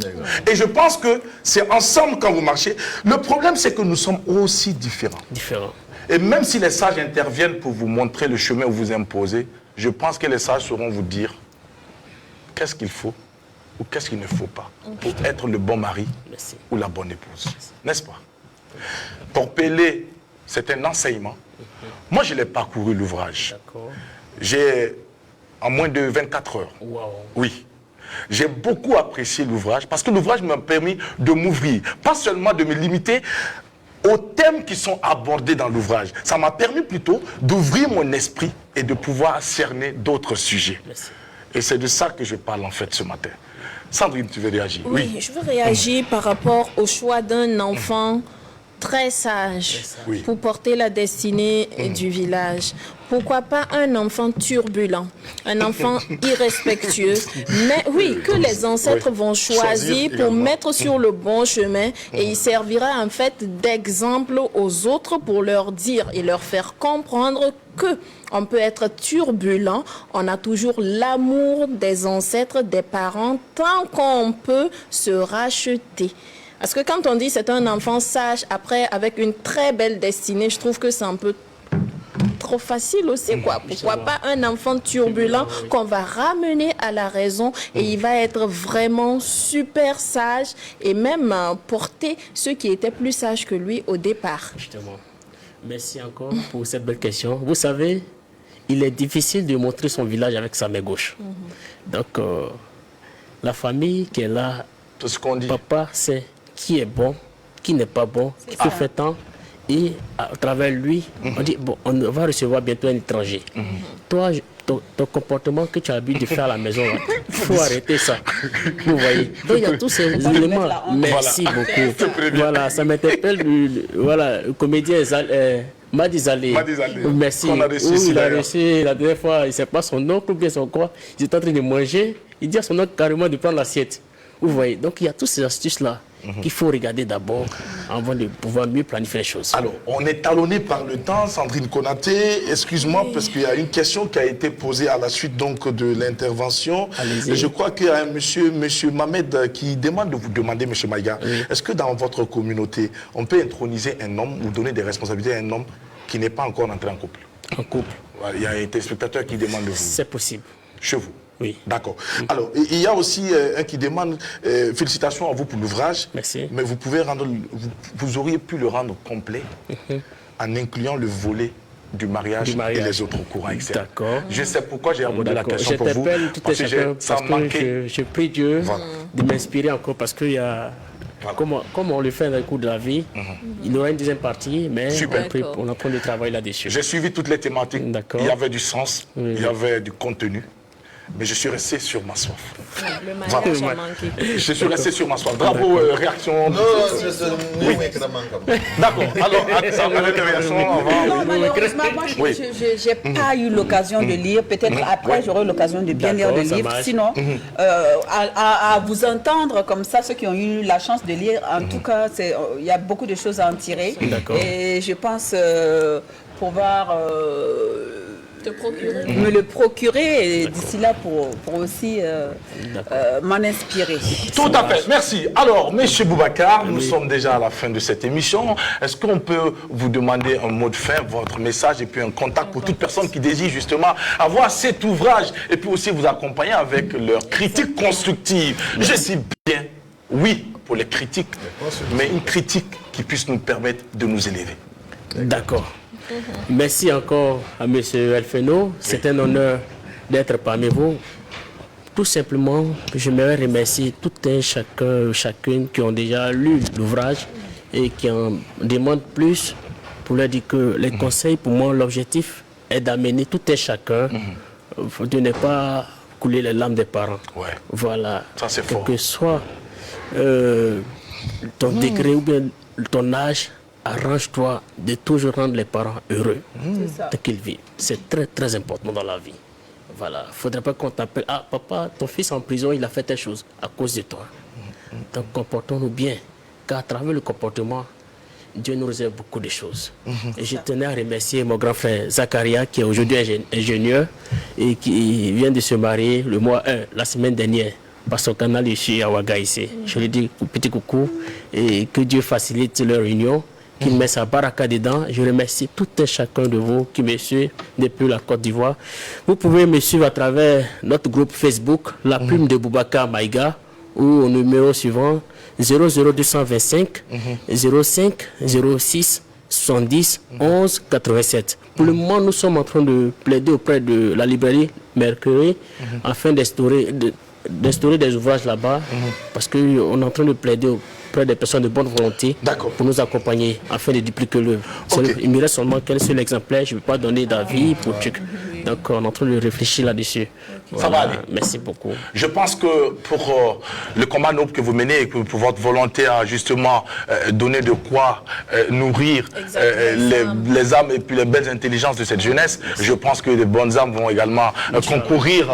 Et je pense que c'est ensemble quand vous marchez. Le problème, c'est que nous sommes aussi différents. Différent. Et même si les sages interviennent pour vous montrer le chemin où vous imposez, je pense que les sages sauront vous dire qu'est-ce qu'il faut ou qu'est-ce qu'il ne faut pas pour être le bon mari Merci. ou la bonne épouse. N'est-ce pas? Pour Pelé, c'est un enseignement. Moi, je l'ai parcouru l'ouvrage. D'accord. J'ai, en moins de 24 heures, Waouh. oui. J'ai beaucoup apprécié l'ouvrage parce que l'ouvrage m'a permis de m'ouvrir, pas seulement de me limiter aux thèmes qui sont abordés dans l'ouvrage. Ça m'a permis plutôt d'ouvrir mon esprit et de pouvoir cerner d'autres sujets. Merci. Et c'est de ça que je parle en fait ce matin. Sandrine, tu veux réagir? Oui, je veux réagir par rapport au choix d'un enfant très sage Oui. pour porter la destinée du village. Pourquoi pas un enfant turbulent, un enfant irrespectueux, mais oui, que les ancêtres Oui. vont Choisir choisir pour également. mettre sur le bon chemin et il servira en fait d'exemple aux autres pour leur dire et leur faire comprendre que on peut être turbulent, on a toujours l'amour des ancêtres, des parents, tant qu'on peut se racheter. Parce que quand on dit c'est un enfant sage, après avec une très belle destinée, je trouve que c'est un peu trop facile aussi, quoi. Pourquoi pas un enfant turbulent qu'on va ramener à la raison et il va être vraiment super sage et même porter ceux qui étaient plus sages que lui au départ. Justement. Merci encore pour cette belle question. Vous savez, il est difficile de montrer son village avec sa main gauche. Donc, la famille qui est là, Tout ce qu'on dit. papa sait qui est bon qui n'est pas bon, qui peut faire tant. Et à travers lui, on dit, bon, on va recevoir bientôt un étranger. Toi, ton comportement que tu as l'habitude de faire à la maison, il faut arrêter ça. Vous voyez. Donc il y a tous ces éléments. Merci beaucoup. Voilà, ça m'interpelle. Voilà, le comédien Madi Zalé. Merci. Il a reçu la dernière fois, il ne sait pas son oncle ou bien son quoi. Il est en train de manger. Il dit à son oncle carrément de prendre l'assiette. Vous voyez. Donc il y a toutes ces astuces-là qu'il faut regarder d'abord avant de pouvoir mieux planifier les choses. Alors, on est talonné par le temps. Sandrine Konaté, excuse-moi, parce qu'il y a une question qui a été posée à la suite donc de l'intervention. Je crois qu'il y a un monsieur Mamed qui demande de vous demander, monsieur Maïga, est-ce que dans votre communauté, on peut introniser un homme ou donner des responsabilités à un homme qui n'est pas encore entré en couple? En couple. Il y a un téléspectateur qui demande de vous. C'est possible. Chez vous? Oui. D'accord. Alors, il y a aussi un qui demande, félicitations à vous pour l'ouvrage. Merci. Mais vous auriez pu le rendre complet en incluant le volet du mariage et les autres courants, etc. D'accord. Je sais pourquoi j'ai abordé la question pour vous. Parce que je prie Dieu de m'inspirer encore parce qu'il y a... Comme on le fait dans le cours de la vie, il y aura une deuxième partie, mais on est en train de travailler là-dessus. J'ai suivi toutes les thématiques. Il y avait du sens, il y avait du contenu. Mais je suis resté sur ma soif. Le mariage a manqué. Je suis resté sur ma soif. Bravo, réaction. Non, oui. D'accord. Alors, ça va être réaction avant. Non, malheureusement, moi, je n'ai pas eu l'occasion de lire. Peut-être après, j'aurai l'occasion de bien lire le livre. Sinon, à vous entendre comme ça, ceux qui ont eu la chance de lire, en tout cas, il y a beaucoup de choses à en tirer. Et je pense pouvoir... me le procurer et d'ici là pour aussi m'en inspirer. Tout à fait, merci. Alors, monsieur Boubacar, nous sommes déjà à la fin de cette émission. Est-ce qu'on peut vous demander un mot de fin, votre message et puis un contact pour toute personne qui désire justement avoir cet ouvrage et puis aussi vous accompagner avec leurs critiques constructives? Je dis bien oui pour les critiques, mais une critique qui puisse nous permettre de nous élever. D'accord. Merci encore à M. Elfeno. C'est un honneur d'être parmi vous. Tout simplement, j'aimerais remercier tout un chacun, chacune qui ont déjà lu l'ouvrage et qui en demandent plus pour leur dire que les conseils, pour moi, l'objectif est d'amener tout un chacun de ne pas couler les larmes des parents. Voilà. Ça, c'est fort. Que soit ton degré ou bien ton âge, arrange-toi de toujours rendre les parents heureux dès qu'ils vivent. C'est très très important dans la vie. Voilà. Il ne faudrait pas qu'on t'appelle, ah papa, ton fils en prison, il a fait telle chose à cause de toi. Donc comportons-nous bien, car à travers le comportement, Dieu nous réserve beaucoup de choses. Et je tenais à remercier mon grand frère Zacharia, qui est aujourd'hui ingénieur et qui vient de se marier le mois 1, la semaine dernière, par son canal ici à Ouaga ici. Je lui dis petit coucou et que Dieu facilite leur union, qu'il met sa baraka dedans. Je remercie tout et chacun de vous qui me suivent depuis la Côte d'Ivoire. Vous pouvez me suivre à travers notre groupe Facebook, La Plume de Boubacar Maïga, ou au numéro suivant 00225 05 06 70 11 87. Pour le moment, nous sommes en train de plaider auprès de la librairie Mercury afin d'instaurer des ouvrages là-bas, parce qu'on est en train de plaider auprès des personnes de bonne volonté pour nous accompagner afin de dupliquer l'œuvre. Il me reste seulement qu'un seul exemplaire, je ne vais pas donner d'avis pour truc. Donc on est en train de réfléchir là-dessus. Ça va aller. Merci beaucoup. Je pense que pour le combat noble que vous menez et que pour votre volonté à justement donner de quoi nourrir les âmes et puis les belles intelligences de cette jeunesse, je pense que les bonnes âmes vont également concourir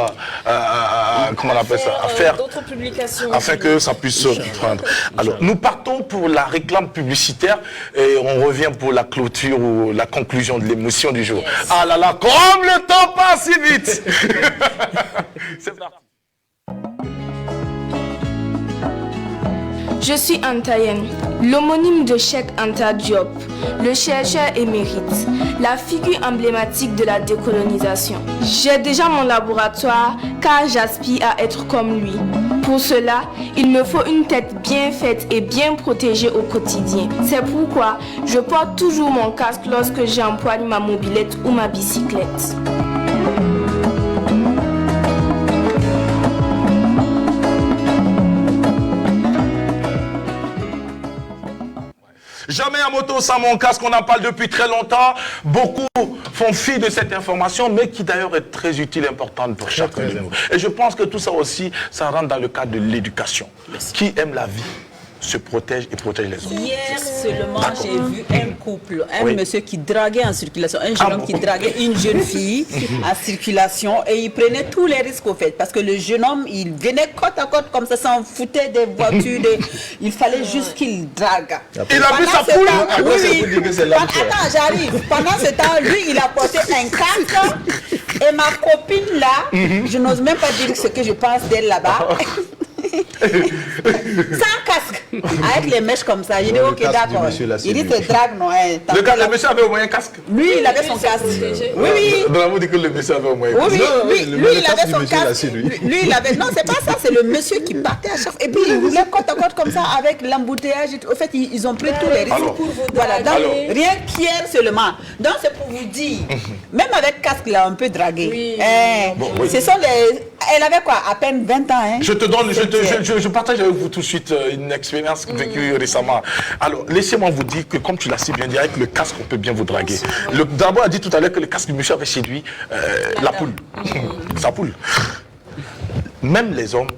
comment on appelle ça, à faire d'autres publications afin que ça puisse se prendre. Alors, nous partons pour la réclame publicitaire et on revient pour la clôture ou la conclusion de l'émission du jour. Ah là là, comme le temps passe si vite. C'est parti. Je suis Antayen, l'homonyme de Cheikh Anta Diop, le chercheur émérite, la figure emblématique de la décolonisation. J'ai déjà mon laboratoire car j'aspire à être comme lui. Pour cela, il me faut une tête bien faite et bien protégée au quotidien. C'est pourquoi je porte toujours mon casque lorsque j'empoigne ma mobilette ou ma bicyclette. Jamais à moto sans mon casque, on en parle depuis très longtemps. Beaucoup font fi de cette information, mais qui d'ailleurs est très utile et importante pour chacun de nous. Et je pense que tout ça aussi, ça rentre dans le cadre de l'éducation. Qui aime la vie se protège et protège les autres. Hier seulement, j'ai vu un couple, un Oui. monsieur qui draguait en circulation, un jeune homme qui draguait une jeune fille en circulation et il prenait tous les risques au fait. Parce que le jeune homme, il venait côte à côte comme ça, s'en foutait des voitures. Il fallait juste qu'il drague. Il a vu sa Pendant ce poule. temps- Après, c'est pour dire que c'est l'âme sœur. Attends, j'arrive. Pendant ce temps, lui, il a porté un casque. Et ma copine là, je n'ose même pas dire ce que je pense d'elle là-bas. Sans casque, avec les mèches comme ça. J'ai dit Ouais, le ok, casque du d'accord. monsieur, là, c'est Il dit lui. c'est drague, non hein, Le t'as- monsieur avait au moins un casque. Lui, il avait son casque. Oui, oui. Bravo dit que le monsieur avait au moins un Oui, casque. oui, Non, lui, le lui, il casque avait du son monsieur, là, casque. c'est lui. Lui, il avait. Non, c'est pas ça, c'est le monsieur qui partait à chaque fois. Et puis, il roulait côte à côte comme ça avec l'embouteillage. Au fait, ils ont pris tous les risques. Alors, Voilà, donc, alors. rien qu'hier seulement. Donc, c'est pour vous dire, même avec casque, là, on peut draguer. Oui. Bon, oui. Ce sont les. Elle avait quoi, à peine 20 ans, hein? Je te donne, je partage avec vous tout de suite une expérience vécue récemment. Alors, laissez-moi vous dire que, comme tu l'as si bien dit, avec le casque, on peut bien vous draguer. D'abord, a dit tout à l'heure que le casque du monsieur avait séduit la poule. Sa poule. Même les hommes,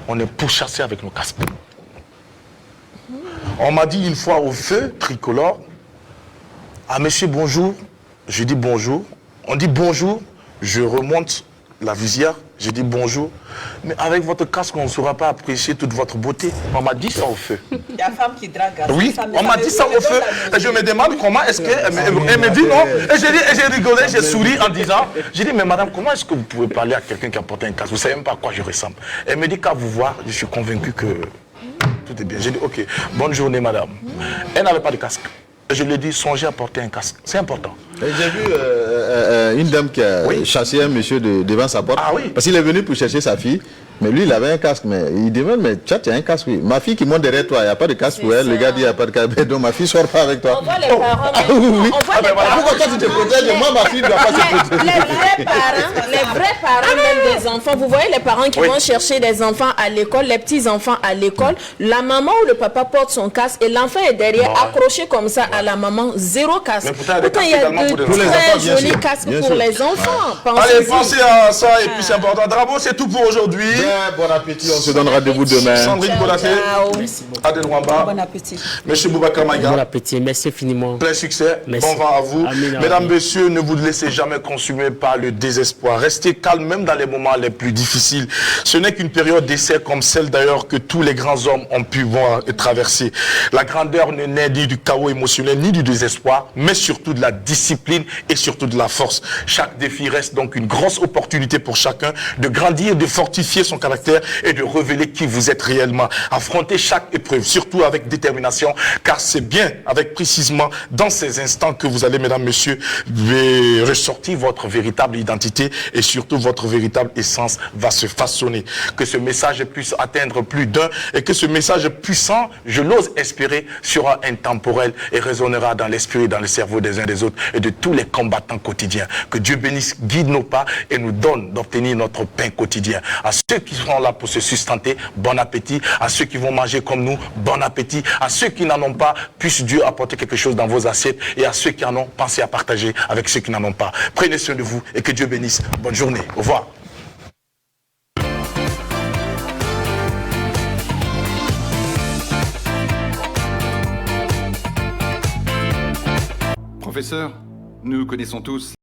on est pourchassés avec nos casques. On m'a dit une fois au feu tricolore, ah monsieur bonjour, je dis bonjour. On dit bonjour, je remonte la visière, je dis bonjour. Mais avec votre casque, on ne saura pas apprécier toute votre beauté. On m'a dit ça au feu. Il y a femme qui drague. Oui, on m'a dit ça au feu. Et je me demande comment est-ce qu'elle me dit non. Et j'ai rigolé, j'ai souri en disant, j'ai dit, mais madame, comment est-ce que vous pouvez parler à quelqu'un qui a porté un casque? Vous ne savez même pas à quoi je ressemble. Elle me dit qu'à vous voir, je suis convaincu que tout est bien. J'ai dit, ok, bonne journée madame. Elle n'avait pas de casque. Et je lui ai dit, songez à porter un casque. C'est important. Et j'ai vu une dame qui a chassé un monsieur devant sa porte. Ah oui. Parce qu'il est venu pour chercher sa fille. Mais lui, il avait un casque. Mais il demande, mais tu as un casque, oui. Ma fille qui monte derrière toi, il n'y a pas de casque pour elle. Le gars dit, il n'y a pas de casque. Donc ma fille ne sort pas avec toi. On voit les parents. Ah oui, oui. On voit les Pourquoi parents. toi tu te protèges? Moi, ma fille ne doit pas se protéger. Les vrais parents même des enfants, vous voyez les parents qui vont chercher des enfants à l'école, les petits enfants à l'école, la maman ou le papa porte son casque et l'enfant est derrière accroché comme ça à la maman, zéro casque. Mais pourtant, il y a des casques également Pourtant, il y a de pour les enfants, très bien jolis sûr. casques Bien pour sûr. les enfants. Allez, pensez à ça et puis c'est important. Bravo, c'est tout pour aujourd'hui. Bien, bon appétit. On se donne rendez-vous demain. Sandrine Bonaté, Adel Wamba, Bon appétit. Monsieur Boubacar Bon Maïga. appétit, merci infiniment. Plein succès, Merci. bon vent à vous. Amin, Mesdames, amin. messieurs, ne vous laissez jamais consumer par le désespoir. Restez calme même dans les moments les plus difficiles. Ce n'est qu'une période d'essai comme celle d'ailleurs que tous les grands hommes ont pu voir et traverser. La grandeur ne naît ni du chaos émotionnel ni du désespoir, mais surtout de la discipline et surtout de la force. Chaque défi reste donc une grosse opportunité pour chacun de grandir, de fortifier son caractère et de révéler qui vous êtes réellement. Affrontez chaque épreuve, surtout avec détermination, car c'est bien avec précisément dans ces instants que vous allez, mesdames, messieurs, ressortir votre véritable identité et surtout votre véritable essence va se façonner. Que ce message puisse atteindre plus d'un et que ce message puissant, je l'ose espérer, sera intemporel et résonnera dans l'esprit et dans le cerveau des uns des autres et de tous les combattants quotidiens. Que Dieu bénisse, guide nos pas et nous donne d'obtenir notre pain quotidien. À ceux qui seront là pour se sustenter, bon appétit. À ceux qui vont manger comme nous, bon appétit. À ceux qui n'en ont pas, puisse Dieu apporter quelque chose dans vos assiettes. Et à ceux qui en ont, pensez à partager avec ceux qui n'en ont pas. Prenez soin de vous et que Dieu bénisse. Bonne journée. Au revoir. Professeur, nous connaissons tous